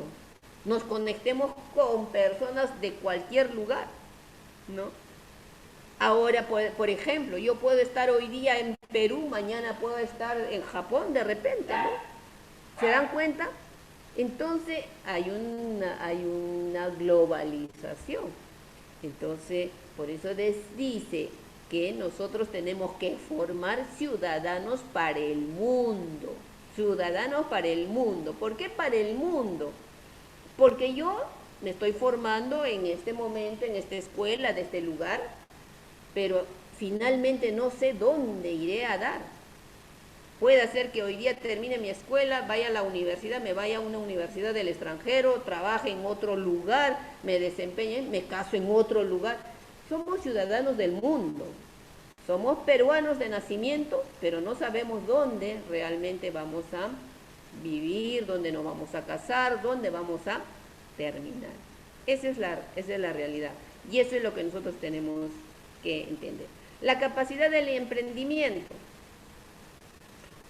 nos conectemos con personas de cualquier lugar, ¿no? Ahora, por ejemplo, yo puedo estar hoy día en Perú, mañana puedo estar en Japón de repente, ¿no? ¿Se dan cuenta? Entonces hay una globalización. Entonces, por eso dice que nosotros tenemos que formar ciudadanos para el mundo. Ciudadanos para el mundo. ¿Por qué para el mundo? Porque yo me estoy formando en este momento, en esta escuela, de este lugar, pero finalmente no sé dónde iré a dar. Puede ser que hoy día termine mi escuela, vaya a la universidad, me vaya a una universidad del extranjero, trabaje en otro lugar, me desempeñe, me caso en otro lugar. Somos ciudadanos del mundo. Somos peruanos de nacimiento, pero no sabemos dónde realmente vamos a vivir, dónde nos vamos a casar, dónde vamos a terminar. Esa es la realidad. Y eso es lo que nosotros tenemos que entender. La capacidad del emprendimiento.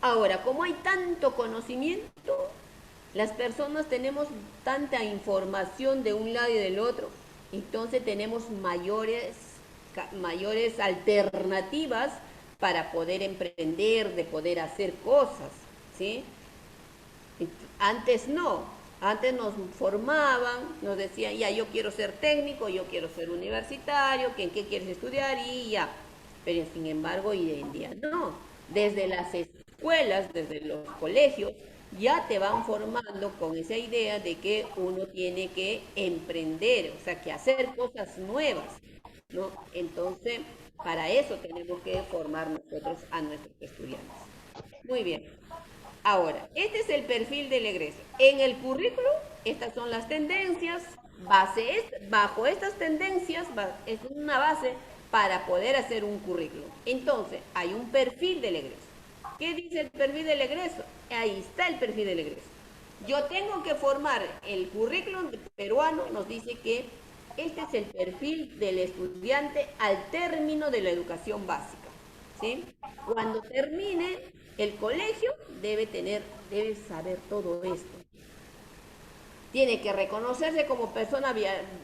Ahora, como hay tanto conocimiento, las personas tenemos tanta información de un lado y del otro, entonces tenemos mayores alternativas para poder emprender, de poder hacer cosas, ¿sí? Antes no, antes nos formaban, nos decían, ya, yo quiero ser técnico, yo quiero ser universitario, ¿qué quieres estudiar? Y ya, pero sin embargo hoy en día no, desde las escuelas, desde los colegios, ya te van formando con esa idea de que uno tiene que emprender, o sea, que hacer cosas nuevas, ¿no? Entonces, para eso tenemos que formar nosotros a nuestros estudiantes. Muy bien. Ahora, este es el perfil del egreso. En el currículo, estas son las tendencias, bajo estas tendencias es una base para poder hacer un currículo. Entonces, hay un perfil del egreso. ¿Qué dice el perfil del egreso? Ahí está el perfil del egreso. Yo tengo que formar el currículum peruano, nos dice que este es el perfil del estudiante al término de la educación básica, ¿sí? Cuando termine el colegio debe saber todo esto. Tiene que reconocerse como persona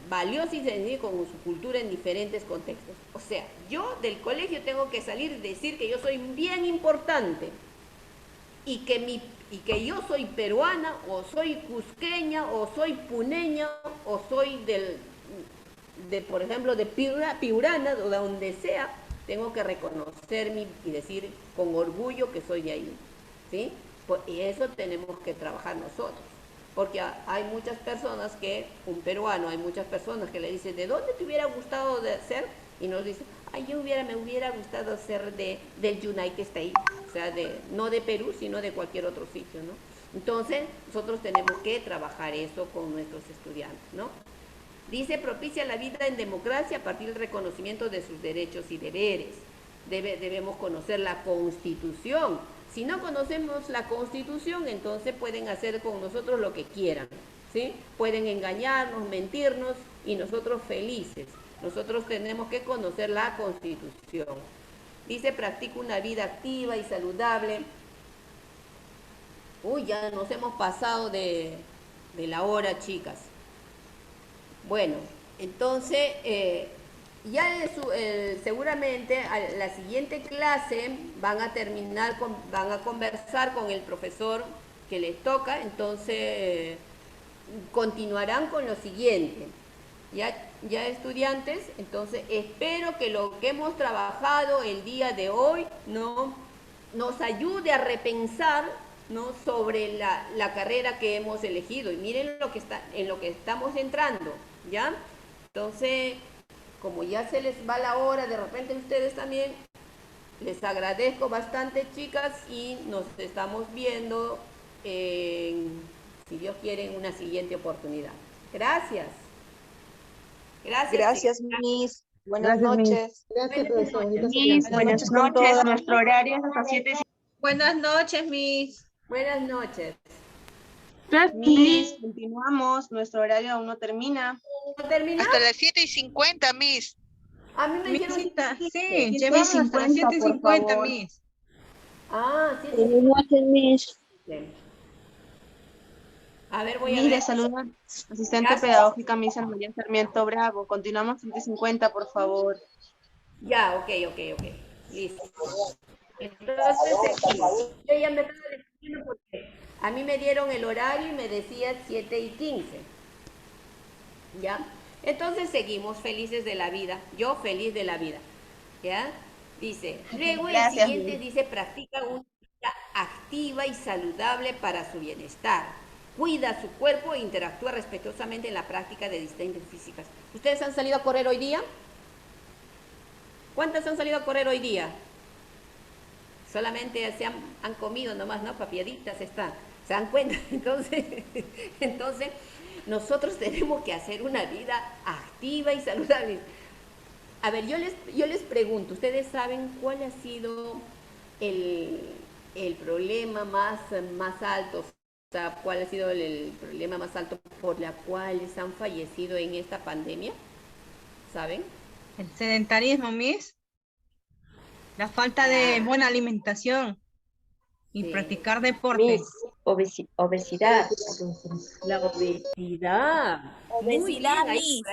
valiosa y sentir con su cultura en diferentes contextos. O sea, yo del colegio tengo que salir y decir que yo soy bien importante y que yo soy peruana o soy cusqueña o soy puneña o soy por ejemplo, de Piurana o de donde sea, tengo que reconocerme y decir con orgullo que soy de ahí, ¿sí? Y eso tenemos que trabajar nosotros, porque hay muchas personas un peruano, hay muchas personas que le dicen, ¿de dónde te hubiera gustado ser? Y nos dicen, ay, me hubiera gustado ser del United States, o sea, no de Perú, sino de cualquier otro sitio, ¿no? Entonces, nosotros tenemos que trabajar eso con nuestros estudiantes, ¿no? Dice, propicia la vida en democracia a partir del reconocimiento de sus derechos y deberes. Debemos conocer la Constitución. Si no conocemos la Constitución, entonces pueden hacer con nosotros lo que quieran, ¿sí? Pueden engañarnos, mentirnos y nosotros felices. Nosotros tenemos que conocer la Constitución. Dice, practica una vida activa y saludable. Uy, ya nos hemos pasado de la hora, chicas. Bueno, entonces, seguramente a la siguiente clase van a conversar con el profesor que les toca, entonces continuarán con lo siguiente. Ya estudiantes, entonces espero que lo que hemos trabajado el día de hoy, ¿no?, nos ayude a repensar, ¿no?, sobre la carrera que hemos elegido. Y miren en lo que estamos entrando, ¿ya? Entonces, como ya se les va la hora, de repente ustedes también, les agradezco bastante, chicas, y nos estamos viendo, si Dios quiere, en una siguiente oportunidad. Gracias. Gracias, Miss. Buenas noches. Gracias, profesor. Buenas noches. Nuestro horario es hasta 7:50. Buenas noches, Miss. Buenas noches. Miss, continuamos. Nuestro horario aún no termina. ¿No termina? Hasta las 7:50, Miss. A mí me dijeron... Sí, llevamos hasta las 7:50, Miss. Ah, sí. Buenas noches, Miss. A ver, voy a Mire, ver. saluda asistente Gracias. pedagógica Miss María Sarmiento Bravo. Continuamos 7:50, por favor. Ya, ok. Listo. Entonces, yo ya me estaba despidiendo porque a mí me dieron el horario y me decía 7:15. ¿Ya? Entonces seguimos felices de la vida. Yo feliz de la vida. ¿Ya? Dice, luego el siguiente dice, practica una vida activa y saludable para su bienestar. Cuida su cuerpo e interactúa respetuosamente en la práctica de disciplinas físicas. ¿Ustedes han salido a correr hoy día? ¿Cuántas han salido a correr hoy día? Solamente se han comido nomás, ¿no? Papiaditas están. ¿Se dan cuenta? Entonces, nosotros tenemos que hacer una vida activa y saludable. A ver, yo les pregunto, ¿ustedes saben cuál ha sido el problema más alto? O sea, ¿cuál ha sido el problema más alto por la cual han fallecido en esta pandemia? ¿Saben? El sedentarismo, Miss. La falta de buena alimentación y practicar deporte. Miss, obesidad. La obesidad. Obesidad, Miss.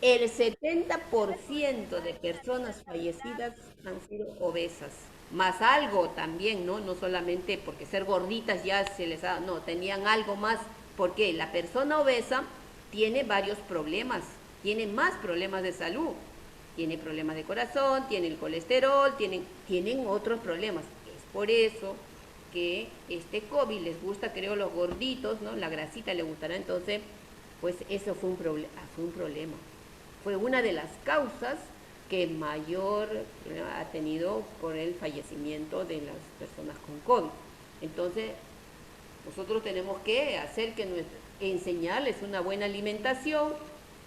El 70% de personas fallecidas han sido obesas. Más algo también, ¿no? No solamente porque ser gorditas ya se les ha... No, tenían algo más. Porque la persona obesa tiene varios problemas. Tiene más problemas de salud. Tiene problemas de corazón, tiene el colesterol, tienen otros problemas. Es por eso que este COVID les gusta, creo, los gorditos, ¿no? La grasita le gustará. Entonces, pues eso fue un problema. Fue una de las causas que mayor ha tenido por el fallecimiento de las personas con COVID. Entonces, nosotros tenemos que enseñarles una buena alimentación,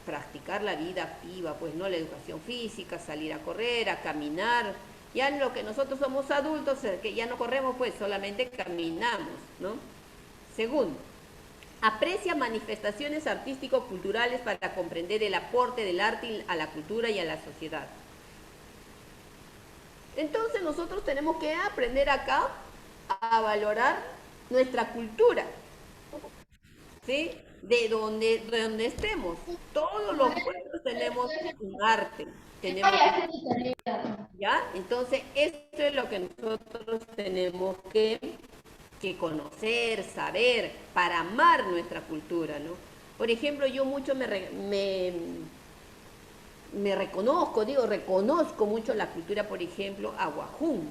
practicar la vida activa, pues no la educación física, salir a correr, a caminar. Ya en lo que nosotros somos adultos, que ya no corremos, pues solamente caminamos, ¿no? Segundo, aprecia manifestaciones artístico-culturales para comprender el aporte del arte a la cultura y a la sociedad. Entonces nosotros tenemos que aprender acá a valorar nuestra cultura, ¿sí? De donde estemos. Todos los pueblos tenemos un arte. ¿Ya? Entonces, esto es lo que nosotros tenemos que conocer, saber, para amar nuestra cultura, ¿no? Por ejemplo, yo mucho reconozco mucho la cultura, por ejemplo, aguajún.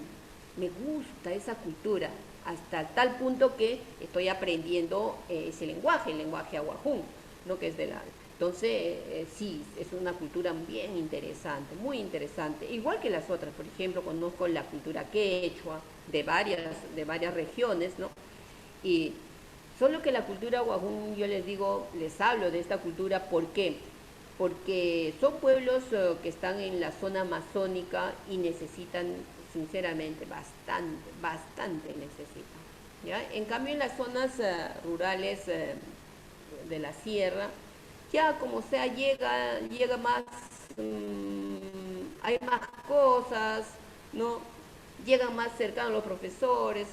Me gusta esa cultura, hasta tal punto que estoy aprendiendo ese lenguaje, el lenguaje aguajún, ¿no? Que es de la... Entonces, sí, es una cultura bien interesante, muy interesante. Igual que las otras, por ejemplo, conozco la cultura quechua de varias regiones, ¿no? Y solo que la cultura Wahún, yo les digo, les hablo de esta cultura, ¿por qué? Porque son pueblos que están en la zona amazónica y necesitan, sinceramente, bastante necesitan. ¿Ya? En cambio, en las zonas rurales de la sierra, ya como sea, llega más, hay más cosas, ¿no? Llegan más cercanos los profesores,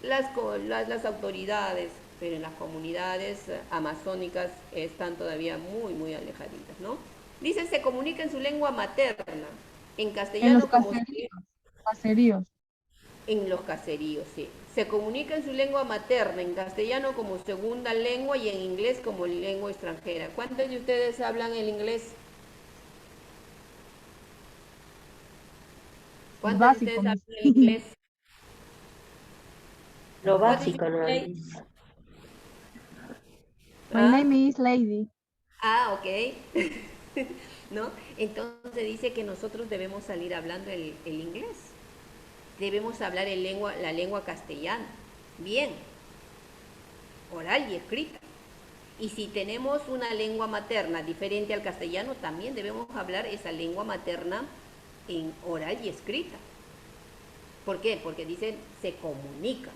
las autoridades, pero en las comunidades amazónicas están todavía muy alejaditas, ¿no? Dice, se comunica en su lengua materna, en castellano En los como caseríos. en los caseríos, sí. Se comunica en su lengua materna, en castellano como segunda lengua y en inglés como lengua extranjera. ¿Cuántos de ustedes hablan el inglés? ¿Cuántos de ustedes hablan el inglés? Lo What did básico, you ¿no? say? My name is Lady. Ah, ok. ¿No? Entonces dice que nosotros debemos salir hablando el inglés. Debemos hablar la lengua castellana. Bien. Oral y escrita. Y si tenemos una lengua materna diferente al castellano, también debemos hablar esa lengua materna en oral y escrita. ¿Por qué? Porque dicen se comunica.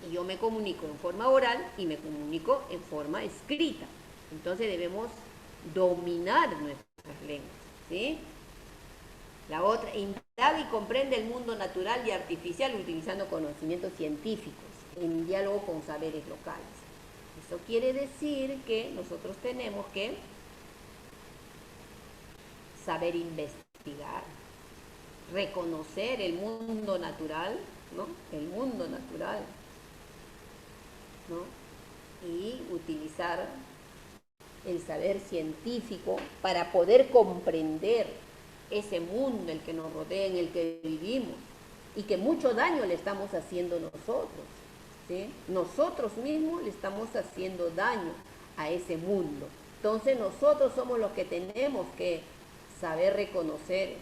Y yo me comunico en forma oral y me comunico en forma escrita. Entonces debemos dominar nuestras lenguas, ¿sí? La otra, indaga y comprende el mundo natural y artificial utilizando conocimientos científicos en diálogo con saberes locales. Eso quiere decir que nosotros tenemos que saber investigar, reconocer el mundo natural, ¿no? El mundo natural, ¿no? Y utilizar el saber científico para poder comprender ese mundo, el que nos rodea, en el que vivimos, y que mucho daño le estamos haciendo nosotros, ¿sí? Nosotros mismos le estamos haciendo daño a ese mundo. Entonces nosotros somos los que tenemos que saber reconocer.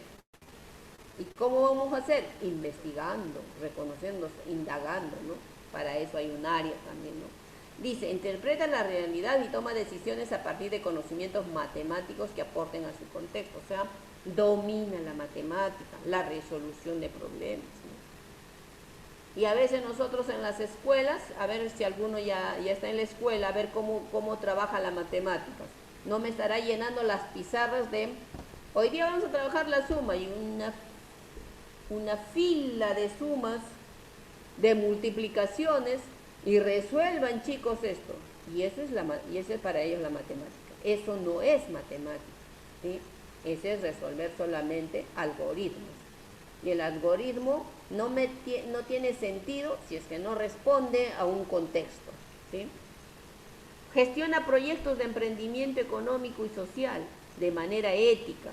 ¿Y cómo vamos a hacer? Investigando, reconociendo, indagando, ¿no? Para eso hay un área también, ¿no? Dice, interpreta la realidad y toma decisiones a partir de conocimientos matemáticos que aporten a su contexto. O sea, domina la matemática, la resolución de problemas, ¿no? Y a veces nosotros en las escuelas, a ver si alguno ya está en la escuela, a ver cómo trabaja la matemática. No me estará llenando las pizarras de, hoy día vamos a trabajar la suma, y una fila de sumas, de multiplicaciones, y resuelvan, chicos, esto. Y eso es para ellos la matemática. Eso no es matemática, ¿sí? Ese es resolver solamente algoritmos. Y el algoritmo no tiene sentido si es que no responde a un contexto, ¿sí? Gestiona proyectos de emprendimiento económico y social de manera ética.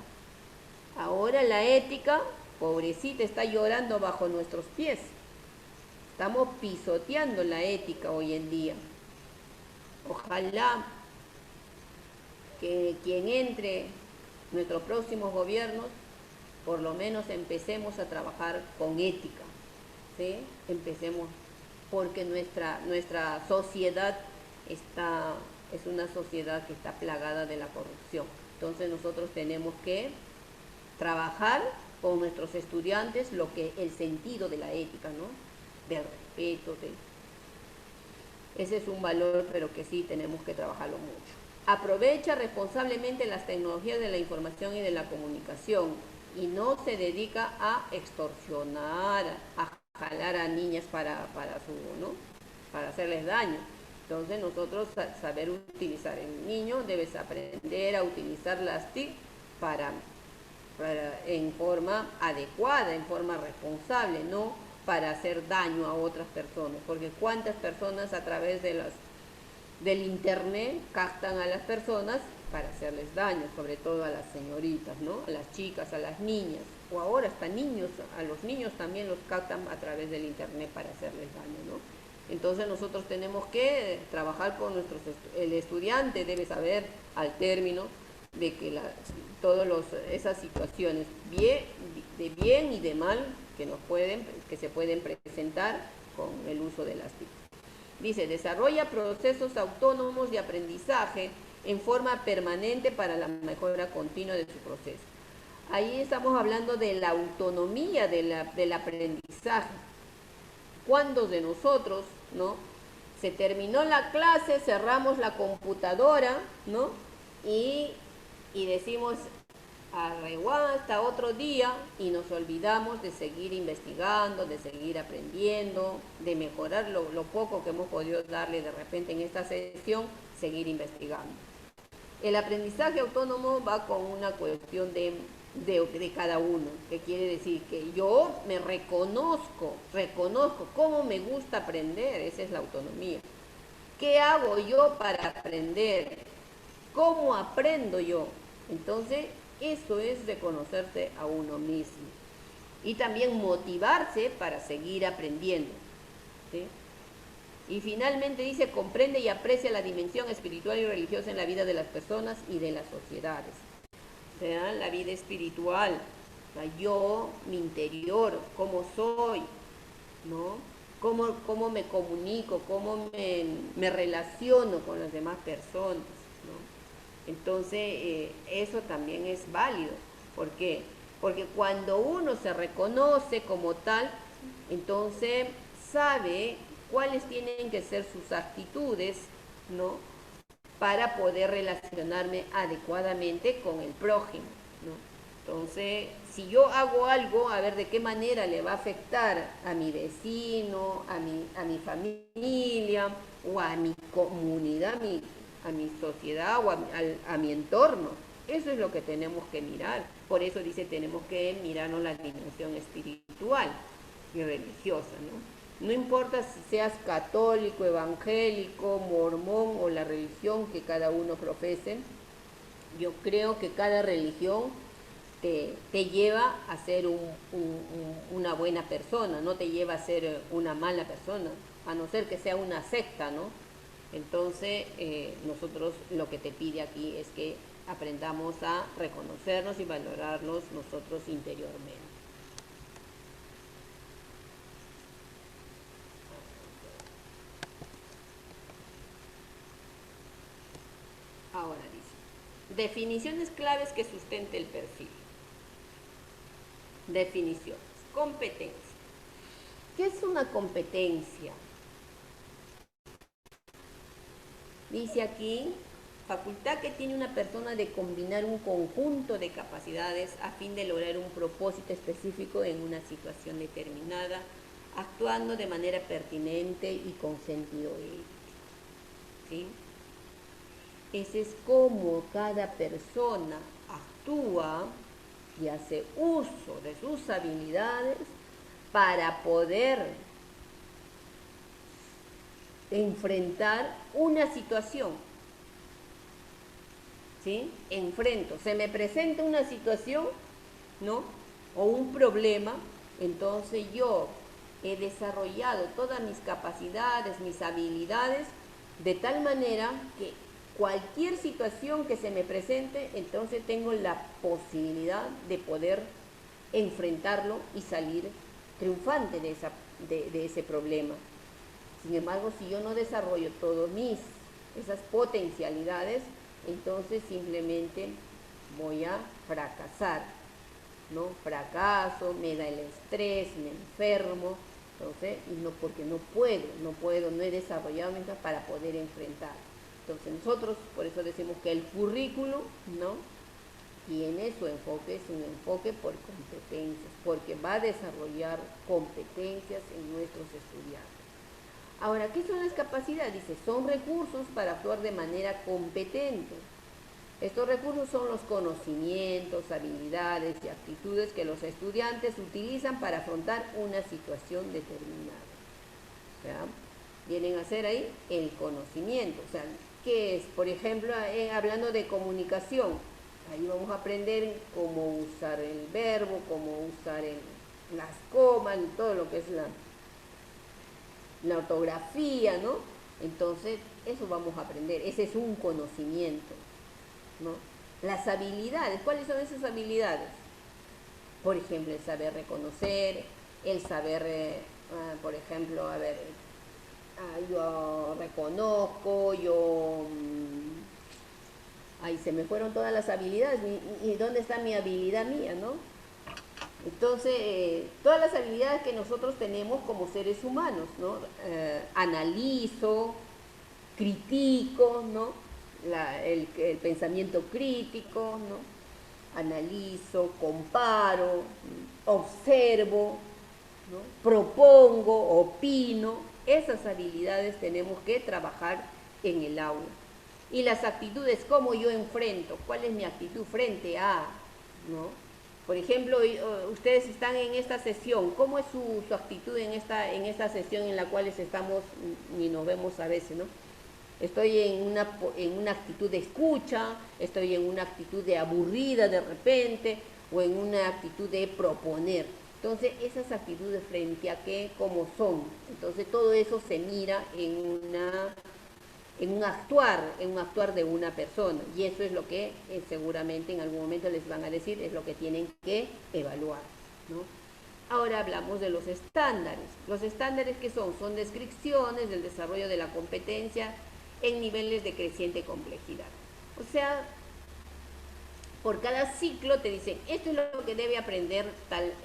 Ahora la ética, pobrecita, está llorando bajo nuestros pies. Estamos pisoteando la ética hoy en día. Ojalá que quien entre nuestros próximos gobiernos, por lo menos empecemos a trabajar con ética, ¿sí? Empecemos, porque nuestra sociedad es una sociedad que está plagada de la corrupción. Entonces nosotros tenemos que trabajar con nuestros estudiantes el sentido de la ética, ¿no? Del respeto, ese es un valor, pero que sí tenemos que trabajarlo mucho. Aprovecha responsablemente las tecnologías de la información y de la comunicación y no se dedica a extorsionar, a jalar a niñas para hacerles daño. Entonces nosotros saber utilizar, el niño debes aprender a utilizar las TIC en forma adecuada, en forma responsable, no para hacer daño a otras personas, porque cuántas personas a través del internet captan a las personas para hacerles daño, sobre todo a las señoritas, ¿no? A las chicas, a las niñas, o ahora hasta niños, a los niños también los captan a través del internet para hacerles daño, ¿no? Entonces nosotros tenemos que trabajar con el estudiante debe saber al término de que todas esas situaciones de bien y de mal que se pueden presentar con el uso de las TIC. Dice, desarrolla procesos autónomos de aprendizaje en forma permanente para la mejora continua de su proceso. Ahí estamos hablando de la autonomía del aprendizaje. ¿Cuántos de nosotros, no? Se terminó la clase, cerramos la computadora, ¿no? Y decimos, arreguá hasta otro día, y nos olvidamos de seguir investigando, de seguir aprendiendo, de mejorar lo poco que hemos podido darle de repente en esta sesión, seguir investigando. El aprendizaje autónomo va con una cuestión de cada uno, que quiere decir que yo me reconozco cómo me gusta aprender, esa es la autonomía. ¿Qué hago yo para aprender? ¿Cómo aprendo yo? Entonces, eso es reconocerse a uno mismo. Y también motivarse para seguir aprendiendo, ¿sí? Y finalmente dice, comprende y aprecia la dimensión espiritual y religiosa en la vida de las personas y de las sociedades. O sea, la vida espiritual, o sea, yo, mi interior, cómo soy, ¿no? Cómo me comunico, cómo me relaciono con las demás personas, ¿no? Entonces, eso también es válido. ¿Por qué? Porque cuando uno se reconoce como tal, entonces sabe cuáles tienen que ser sus actitudes, ¿no? Para poder relacionarme adecuadamente con el prójimo, ¿no? Entonces, si yo hago algo, a ver de qué manera le va a afectar a mi vecino, a mi familia, o a mi comunidad, a mi sociedad, o a mi entorno. Eso es lo que tenemos que mirar. Por eso dice, tenemos que mirarnos la dimensión espiritual y religiosa, ¿no? No importa si seas católico, evangélico, mormón o la religión que cada uno profese, yo creo que cada religión te lleva a ser una buena persona, no te lleva a ser una mala persona, a no ser que sea una secta, ¿no? Entonces, nosotros lo que te pide aquí es que aprendamos a reconocernos y valorarnos nosotros interiormente. Ahora dice, definiciones claves que sustente el perfil. Definiciones. Competencia. ¿Qué es una competencia? Dice aquí, facultad que tiene una persona de combinar un conjunto de capacidades a fin de lograr un propósito específico en una situación determinada, actuando de manera pertinente y con sentido ético. ¿Sí? Ese es como cada persona actúa y hace uso de sus habilidades para poder enfrentar una situación. ¿Sí? Se me presenta una situación, ¿no? O un problema, entonces yo he desarrollado todas mis capacidades, mis habilidades, de tal manera que cualquier situación que se me presente, entonces tengo la posibilidad de poder enfrentarlo y salir triunfante de ese problema. Sin embargo, si yo no desarrollo todas esas potencialidades, entonces simplemente voy a fracasar, ¿no? Fracaso, me da el estrés, me enfermo, entonces, y no, porque no he desarrollado para poder enfrentar. Entonces nosotros, por eso decimos que el currículo, ¿no? Tiene su enfoque, es un enfoque por competencias, porque va a desarrollar competencias en nuestros estudiantes. Ahora, ¿qué son las capacidades? Dice, son recursos para actuar de manera competente. Estos recursos son los conocimientos, habilidades y actitudes que los estudiantes utilizan para afrontar una situación determinada. ¿Ya? Vienen a ser ahí el conocimiento. O sea, ¿qué es? Por ejemplo, hablando de comunicación, ahí vamos a aprender cómo usar el verbo, cómo usar las comas, todo lo que es la ortografía, ¿no? Entonces, eso vamos a aprender. Ese es un conocimiento, ¿no? Las habilidades, ¿cuáles son esas habilidades? Por ejemplo, el saber reconocer, el saber, por ejemplo, yo reconozco, ahí se me fueron todas las habilidades, ¿y dónde está mi habilidad mía, no? Entonces, todas las habilidades que nosotros tenemos como seres humanos, ¿no? Analizo, critico, ¿no? El pensamiento crítico, ¿no? Analizo, comparo, observo, ¿no? Propongo, opino. Esas habilidades tenemos que trabajar en el aula. Y las actitudes, cómo yo enfrento, cuál es mi actitud frente a, ¿no? Por ejemplo, ustedes están en esta sesión, ¿cómo es su actitud en esta sesión en la cual estamos, ni nos vemos a veces, ¿no? Estoy en una actitud de escucha, estoy en una actitud de aburrida de repente, o en una actitud de proponer. Entonces, esas actitudes frente a qué, cómo son. Entonces, todo eso se mira en un actuar de una persona. Y eso es lo que seguramente en algún momento les van a decir, es lo que tienen que evaluar, ¿no? Ahora hablamos de los estándares. Los estándares, ¿qué son? Son descripciones del desarrollo de la competencia en niveles de creciente complejidad. O sea, por cada ciclo te dicen, esto es lo que debe aprender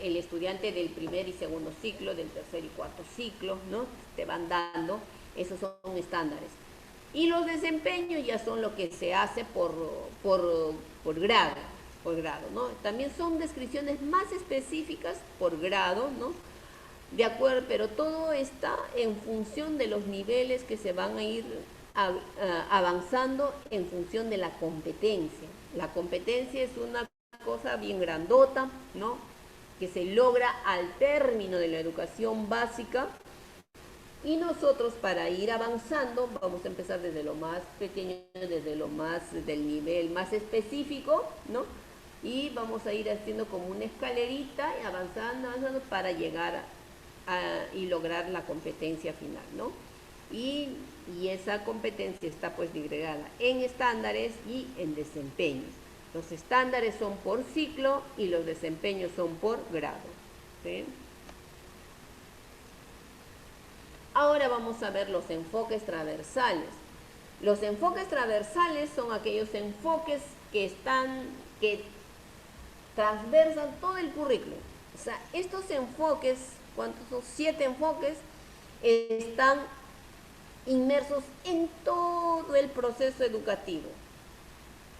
el estudiante del primer y segundo ciclo, del tercer y cuarto ciclo, ¿no? Te van dando, esos son estándares. Y los desempeños ya son lo que se hace por grado, ¿no? También son descripciones más específicas por grado, ¿no? De acuerdo, pero todo está en función de los niveles que se van a ir avanzando en función de la competencia. La competencia es una cosa bien grandota, ¿no? Que se logra al término de la educación básica. Y nosotros, para ir avanzando, vamos a empezar desde lo más pequeño, del nivel más específico, ¿no? Y vamos a ir haciendo como una escalerita y avanzando para llegar y lograr la competencia final, ¿no? Y esa competencia está pues dividida en estándares y en desempeños. Los estándares son por ciclo y los desempeños son por grado, ¿sí? Ahora vamos a ver los enfoques transversales. Los enfoques transversales son aquellos enfoques que transversan todo el currículo. O sea, estos enfoques, ¿cuántos son? 7 enfoques, están inmersos en todo el proceso educativo,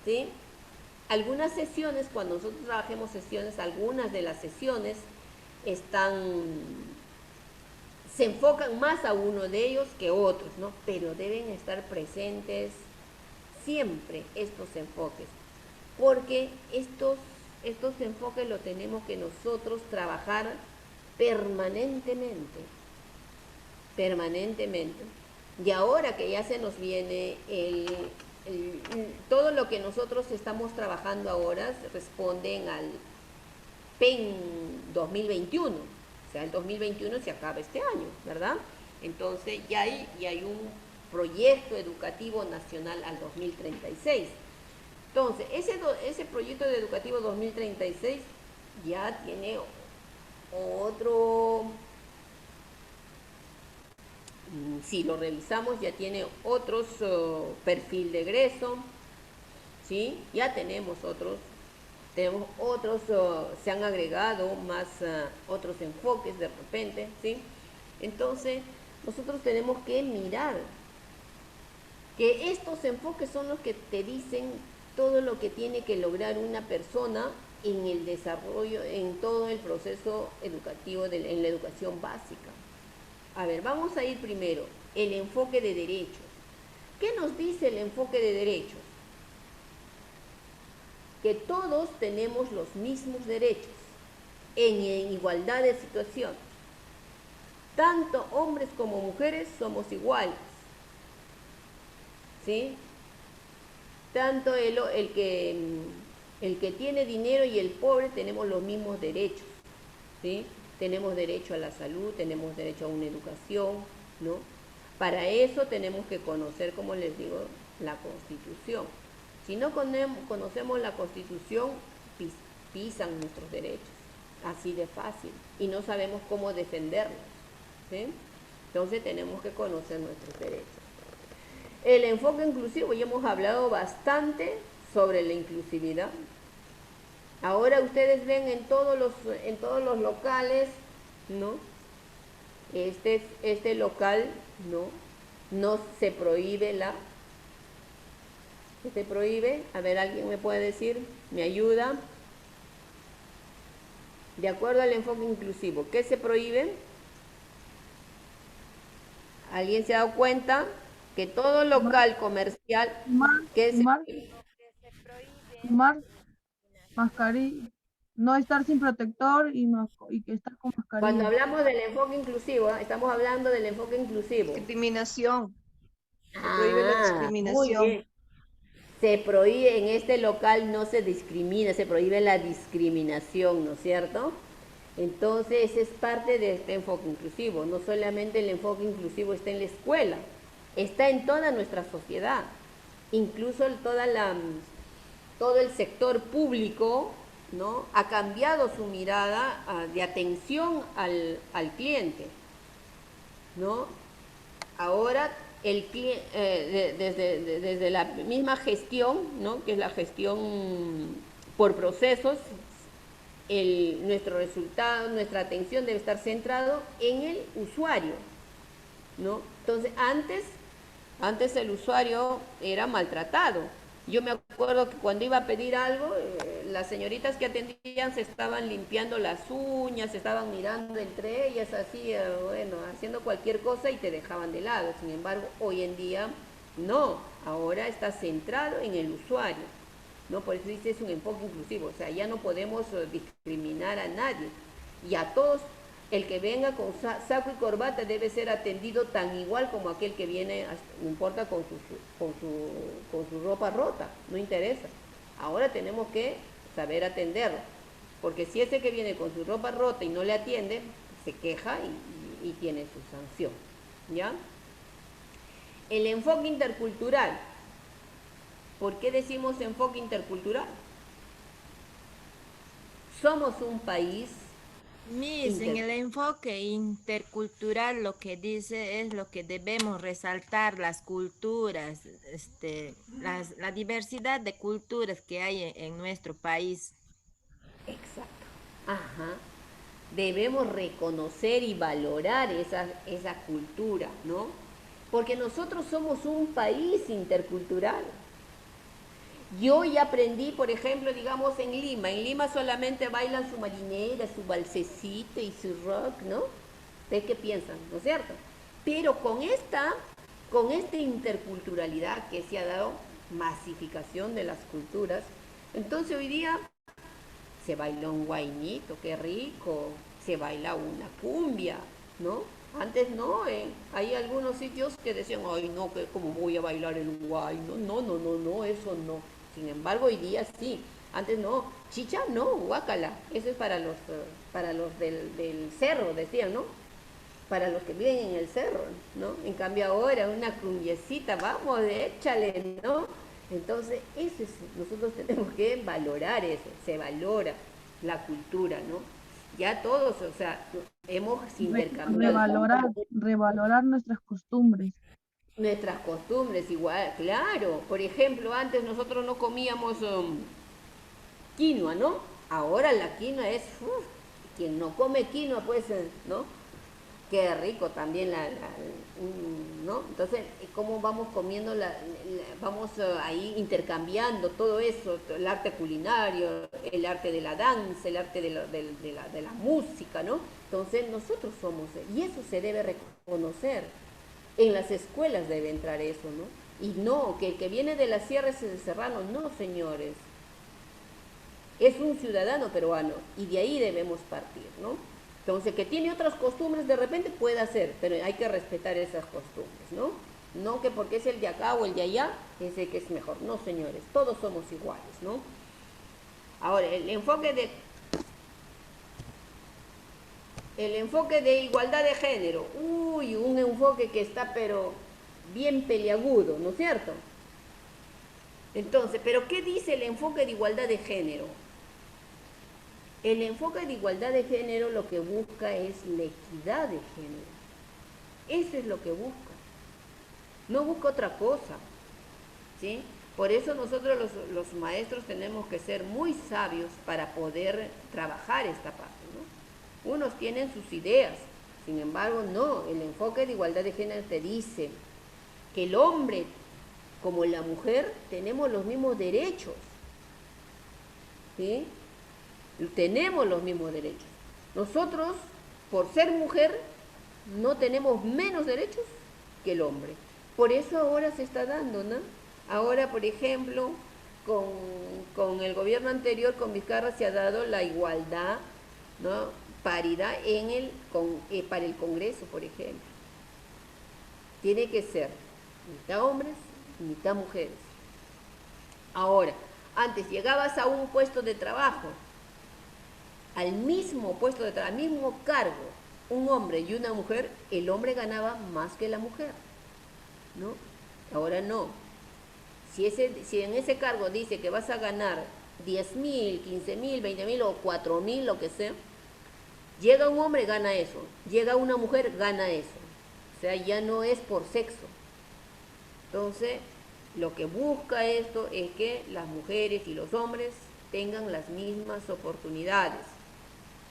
¿sí? Algunas sesiones, cuando nosotros trabajemos sesiones, algunas de las sesiones se enfocan más a uno de ellos que otros, ¿no? Pero deben estar presentes siempre estos enfoques, porque estos enfoques los tenemos que nosotros trabajar permanentemente. Y ahora que ya se nos viene todo lo que nosotros estamos trabajando ahora responden al PEN 2021. O sea, el 2021 se acaba este año, ¿verdad? Entonces ya hay un proyecto educativo nacional al 2036. Entonces, ese proyecto educativo 2036 ya tiene otro, si lo revisamos, ya tiene otros perfil de egreso, ¿sí? Ya tenemos otros, se han agregado más otros enfoques de repente, ¿sí? Entonces, nosotros tenemos que mirar que estos enfoques son los que te dicen todo lo que tiene que lograr una persona en el desarrollo, en todo el proceso educativo, en la educación básica. A ver, vamos a ir primero, el enfoque de derechos. ¿Qué nos dice el enfoque de derechos? Que todos tenemos los mismos derechos, en igualdad de situaciones. Tanto hombres como mujeres somos iguales, ¿sí? Tanto el que tiene dinero y el pobre tenemos los mismos derechos, ¿sí? Tenemos derecho a la salud, tenemos derecho a una educación, ¿no? Para eso tenemos que conocer, como les digo, la Constitución. Si no conocemos la Constitución, pisan nuestros derechos, así de fácil, y no sabemos cómo defenderlos, ¿sí? Entonces tenemos que conocer nuestros derechos. El enfoque inclusivo, ya hemos hablado bastante sobre la inclusividad. Ahora ustedes ven en todos los locales, ¿no? Este local, no se prohíbe ¿qué se prohíbe? A ver, ¿alguien me puede decir? ¿Me ayuda? De acuerdo al enfoque inclusivo, ¿qué se prohíbe? ¿Alguien se ha dado cuenta? Que todo local comercial mascarilla, no estar sin protector y que estar con mascarilla. Cuando hablamos del enfoque inclusivo, estamos hablando del enfoque inclusivo. Discriminación. Se prohíbe la discriminación. Muy bien. Se prohíbe, en este local no se discrimina, se prohíbe la discriminación, ¿no es cierto? Entonces, es parte de este enfoque inclusivo. No solamente el enfoque inclusivo está en la escuela, está en toda nuestra sociedad. Incluso todo el sector público, ¿no? Ha cambiado su mirada de atención al cliente, ¿no? Ahora, desde la misma gestión, ¿no? Que es la gestión por procesos, nuestro resultado, nuestra atención debe estar centrado en el usuario, ¿no? Entonces, antes el usuario era maltratado. Yo me acuerdo que cuando iba a pedir algo, las señoritas que atendían se estaban limpiando las uñas, se estaban mirando entre ellas, así, bueno, haciendo cualquier cosa y te dejaban de lado. Sin embargo, hoy en día, no. Ahora está centrado en el usuario, ¿no? Por eso dice, es un enfoque inclusivo. O sea, ya no podemos discriminar a nadie. Y a todos, el que venga con saco y corbata debe ser atendido tan igual como aquel que viene, no importa, con su ropa rota, no interesa. Ahora tenemos que saber atenderlo, porque si ese que viene con su ropa rota y no le atiende, se queja y tiene su sanción, ¿ya? El enfoque intercultural. ¿Por qué decimos enfoque intercultural? Somos un país. En el enfoque intercultural lo que dice es lo que debemos resaltar, las culturas, la diversidad de culturas que hay en nuestro país. Exacto. Ajá. Debemos reconocer y valorar esa cultura, ¿no? Porque nosotros somos un país intercultural. Yo ya aprendí, por ejemplo, digamos en Lima solamente bailan su marinera, su balsecito y su rock, ¿no? ¿Ustedes qué piensan? ¿No es cierto? Pero con esta interculturalidad que se ha dado, masificación de las culturas, entonces hoy día se baila un guainito, qué rico, se baila una cumbia, ¿no? Antes no, hay algunos sitios que decían, ay no, ¿cómo voy a bailar el guayno? No, eso no. Sin embargo, hoy día sí. Antes no. Chicha no, guácala. Eso es para los del cerro, decían, ¿no? Para los que viven en el cerro, ¿no? En cambio ahora una cumbiecita, vamos, échale, ¿no? Entonces, nosotros tenemos que valorar eso. Se valora la cultura, ¿no? Ya todos, o sea, hemos intercambiado. Revalorar nuestras costumbres. Nuestras costumbres igual, claro. Por ejemplo, antes nosotros no comíamos quinoa, ¿no? Ahora la quinoa es, quien no come quinoa, pues, ¿no? Qué rico también ¿no? Entonces, ¿cómo vamos comiendo? Vamos ahí intercambiando todo eso, el arte culinario, el arte de la danza, el arte de la música, ¿no? Entonces, nosotros somos, y eso se debe reconocer. En las escuelas debe entrar eso, ¿no? Y no, que el que viene de la sierra es el serrano, no, señores. Es un ciudadano peruano y de ahí debemos partir, ¿no? Entonces, que tiene otras costumbres, de repente puede hacer, pero hay que respetar esas costumbres, ¿no? No que porque es el de acá o el de allá, ese que es mejor. No, señores, todos somos iguales, ¿no? Ahora, el enfoque de igualdad de género. Uy, un enfoque que está pero bien peliagudo, ¿no es cierto? Entonces, ¿pero qué dice el enfoque de igualdad de género? El enfoque de igualdad de género lo que busca es la equidad de género. Eso es lo que busca. No busca otra cosa, ¿sí? Por eso nosotros los maestros tenemos que ser muy sabios para poder trabajar esta parte, ¿no? Unos tienen sus ideas, sin embargo, no. El enfoque de igualdad de género te dice que el hombre como la mujer tenemos los mismos derechos, ¿sí? Tenemos los mismos derechos. Nosotros, por ser mujer, no tenemos menos derechos que el hombre. Por eso ahora se está dando, ¿no? Ahora, por ejemplo, con el gobierno anterior, con Vizcarra, se ha dado la igualdad, ¿no? Paridad para el Congreso, por ejemplo. Tiene que ser mitad hombres, mitad mujeres. Ahora, antes llegabas a un puesto de trabajo, al mismo puesto de trabajo, al mismo cargo, un hombre y una mujer, el hombre ganaba más que la mujer, ¿no? Ahora no. Si en ese cargo dice que vas a ganar 10.000, 15.000, 20.000 o 4.000, lo que sea, llega un hombre, gana eso. Llega una mujer, gana eso. O sea, ya no es por sexo. Entonces, lo que busca esto es que las mujeres y los hombres tengan las mismas oportunidades,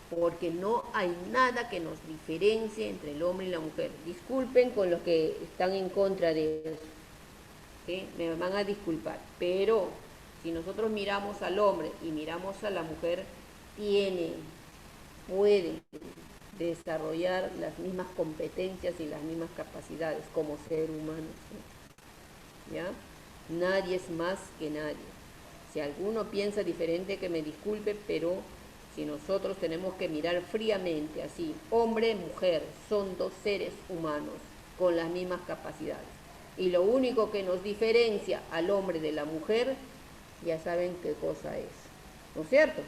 porque no hay nada que nos diferencie entre el hombre y la mujer. Disculpen con los que están en contra de eso, ¿sí? Me van a disculpar, pero si nosotros miramos al hombre y miramos a la mujer, puede desarrollar las mismas competencias y las mismas capacidades como ser humano, ¿sí? ¿Ya? Nadie es más que nadie. Si alguno piensa diferente, que me disculpe, pero si nosotros tenemos que mirar fríamente así, hombre, mujer, son dos seres humanos con las mismas capacidades. Y lo único que nos diferencia al hombre de la mujer, ya saben qué cosa es, ¿no es cierto?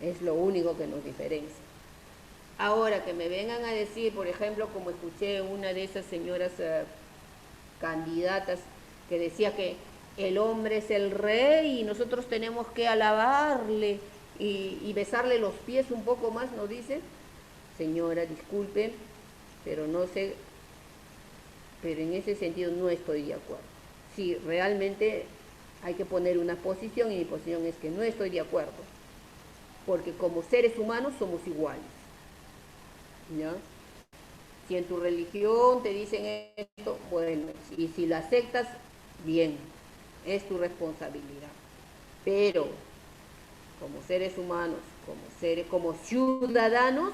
Es lo único que nos diferencia. Ahora, que me vengan a decir, por ejemplo, como escuché una de esas señoras candidatas que decía que el hombre es el rey y nosotros tenemos que alabarle y besarle los pies un poco más, ¿no dice? Señora, disculpen, pero no sé, pero en ese sentido no estoy de acuerdo. Sí, realmente hay que poner una posición y mi posición es que no estoy de acuerdo, porque como seres humanos somos iguales, ¿ya? Si en tu religión te dicen esto, bueno, y si la aceptas, bien, es tu responsabilidad. Pero como seres humanos, como ciudadanos,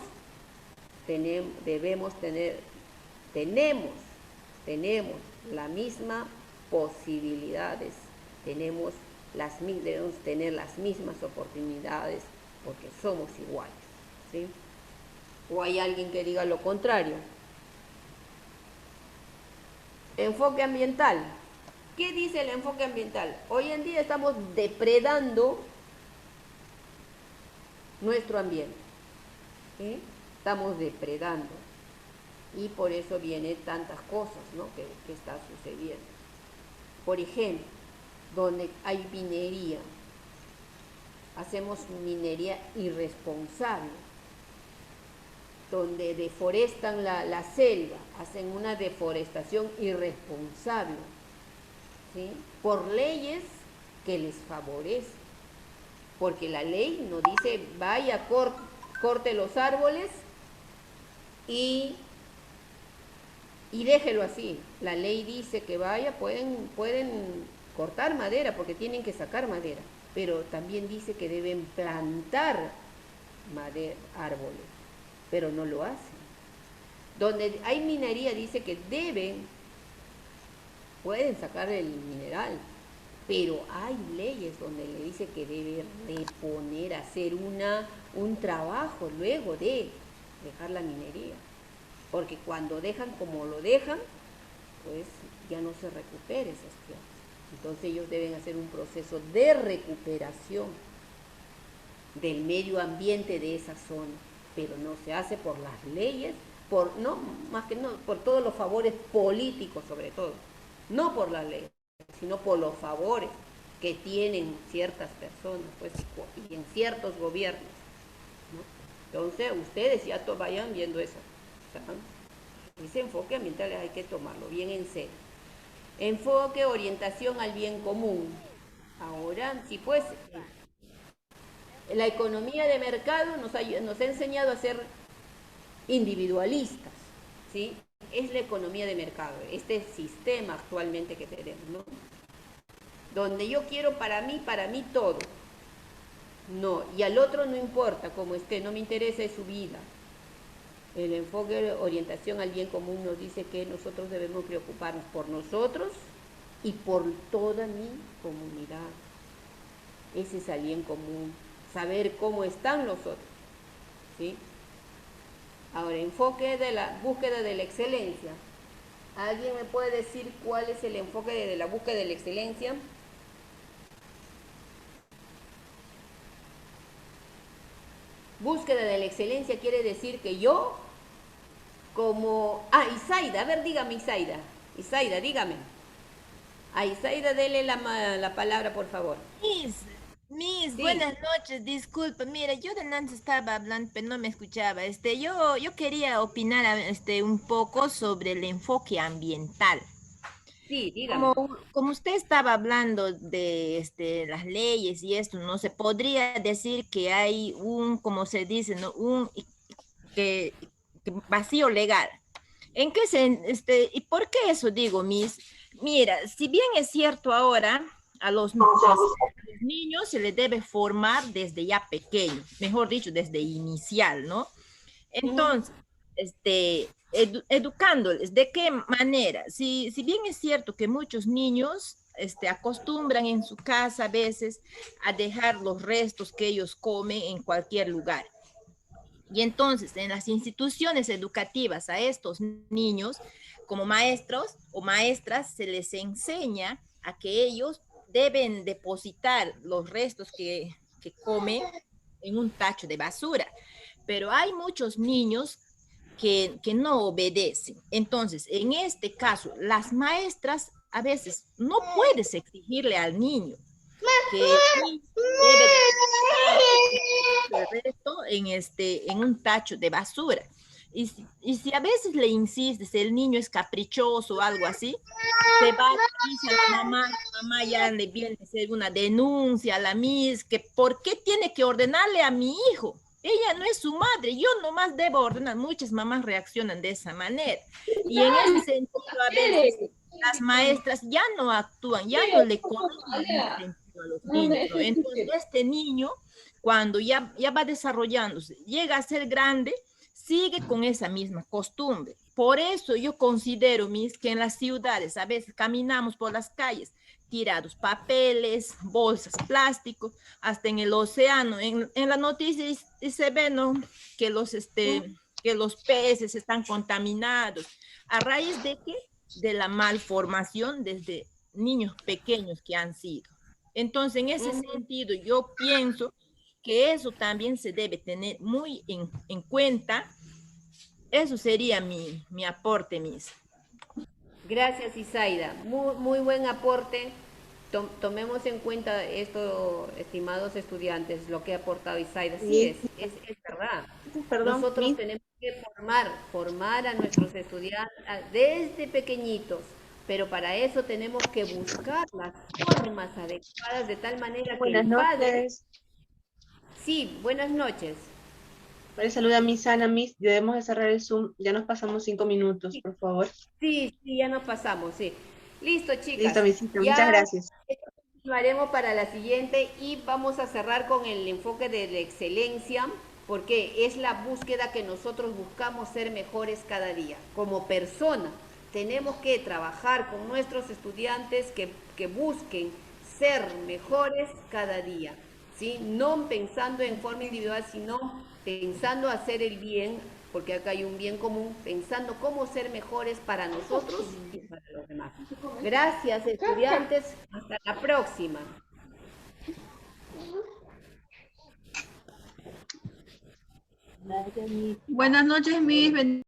tenemos las mismas posibilidades, debemos tener las mismas oportunidades, porque somos iguales, ¿sí? ¿O hay alguien que diga lo contrario? Enfoque ambiental. ¿Qué dice el enfoque ambiental? Hoy en día estamos depredando nuestro ambiente, ¿sí? Estamos depredando y por eso vienen tantas cosas, ¿no? que está sucediendo. Por ejemplo, donde hay minería, hacemos minería irresponsable, donde deforestan la selva, hacen una deforestación irresponsable, ¿sí? Por leyes que les favorecen, porque la ley no dice vaya, corte los árboles y déjelo así. La ley dice que vaya, pueden cortar madera porque tienen que sacar madera, pero también dice que deben plantar árboles, pero no lo hacen. Donde hay minería dice que pueden sacar el mineral, pero hay leyes donde le dice que debe reponer, hacer un trabajo luego de dejar la minería, porque cuando dejan como lo dejan, pues ya no se recupera esas tierras. Entonces ellos deben hacer un proceso de recuperación del medio ambiente de esa zona, pero no se hace por las leyes, por todos los favores políticos sobre todo, no por las leyes, sino por los favores que tienen ciertas personas, pues, y en ciertos gobiernos, ¿no? Entonces ustedes ya vayan viendo eso, ¿saben? Ese enfoque ambiental hay que tomarlo bien en serio. Enfoque, orientación al bien común. Ahora, sí, pues, la economía de mercado nos ha enseñado a ser individualistas, ¿sí? Es la economía de mercado, este sistema actualmente que tenemos, ¿no? Donde yo quiero para mí todo. No, y al otro no importa cómo esté, no me interesa es su vida. El enfoque de orientación al bien común nos dice que nosotros debemos preocuparnos por nosotros y por toda mi comunidad. Ese es el bien común, saber cómo están los otros, ¿sí? Ahora, enfoque de la búsqueda de la excelencia. ¿Alguien me puede decir cuál es el enfoque de la búsqueda de la excelencia? Búsqueda de la excelencia quiere decir que yo, como... Isaida, a ver, dígame, Isaida. Isaida, dígame. A Isaida, dele la palabra, por favor. Miss, Sí. Buenas noches, disculpa, mira, yo delante estaba hablando, pero no me escuchaba. Yo quería opinar un poco sobre el enfoque ambiental. Sí, dígame. Como usted estaba hablando de las leyes y esto, no se podría decir que hay como se dice, ¿no? Que vacío legal. ¿En qué y por qué eso digo, Miss? Mira, si bien es cierto ahora, a los niños se les debe formar desde ya pequeño, mejor dicho, desde inicial, ¿no? Entonces, educándoles, ¿de qué manera? Si bien es cierto que muchos niños acostumbran en su casa a veces a dejar los restos que ellos comen en cualquier lugar. Y entonces, en las instituciones educativas a estos niños, como maestros o maestras, se les enseña a que ellos deben depositar los restos que comen en un tacho de basura. Pero hay muchos niños que no obedecen. Entonces, en este caso, las maestras a veces no puedes exigirle al niño que debe depositar el resto en un tacho de basura. Y si a veces le insistes, el niño es caprichoso o algo así, se va, dice a la mamá ya le viene a hacer una denuncia a la Miss, que ¿por qué tiene que ordenarle a mi hijo? Ella no es su madre, yo nomás debo ordenar. Muchas mamás reaccionan de esa manera. Y en ese sentido, a veces las maestras ya no actúan, ya no le conocen a los niños, ¿no? Entonces, este niño, cuando ya va desarrollándose, llega a ser grande, sigue con esa misma costumbre. Por eso yo considero, Miss, que en las ciudades a veces caminamos por las calles tirados papeles, bolsas, plásticos, hasta en el océano. En la noticia se ve, ¿no?, que los peces están contaminados. ¿A raíz de qué? De la malformación desde niños pequeños que han sido. Entonces, en ese sentido, yo pienso que eso también se debe tener muy en cuenta. Eso sería mi aporte, Miss. Gracias, Isaida. Muy buen aporte. Tomemos en cuenta esto, estimados estudiantes, lo que ha aportado Isaida. Sí, es verdad. Perdón, nosotros tenemos que formar a nuestros estudiantes desde pequeñitos, pero para eso tenemos que buscar las formas adecuadas de tal manera que el padre... Sí, buenas noches. Saluda Miss Ana, Miss, debemos de cerrar el Zoom, ya nos pasamos 5 minutos, por favor. Sí, ya nos pasamos, sí. Listo, chicas. Listo, Misita, muchas gracias. Lo haremos para la siguiente y vamos a cerrar con el enfoque de la excelencia, porque es la búsqueda que nosotros buscamos ser mejores cada día. Como persona, tenemos que trabajar con nuestros estudiantes que busquen ser mejores cada día, ¿sí? No pensando en forma individual, sino pensando hacer el bien, porque acá hay un bien común, pensando cómo ser mejores para nosotros y para los demás. Gracias, estudiantes. Hasta la próxima. Buenas noches, Miss.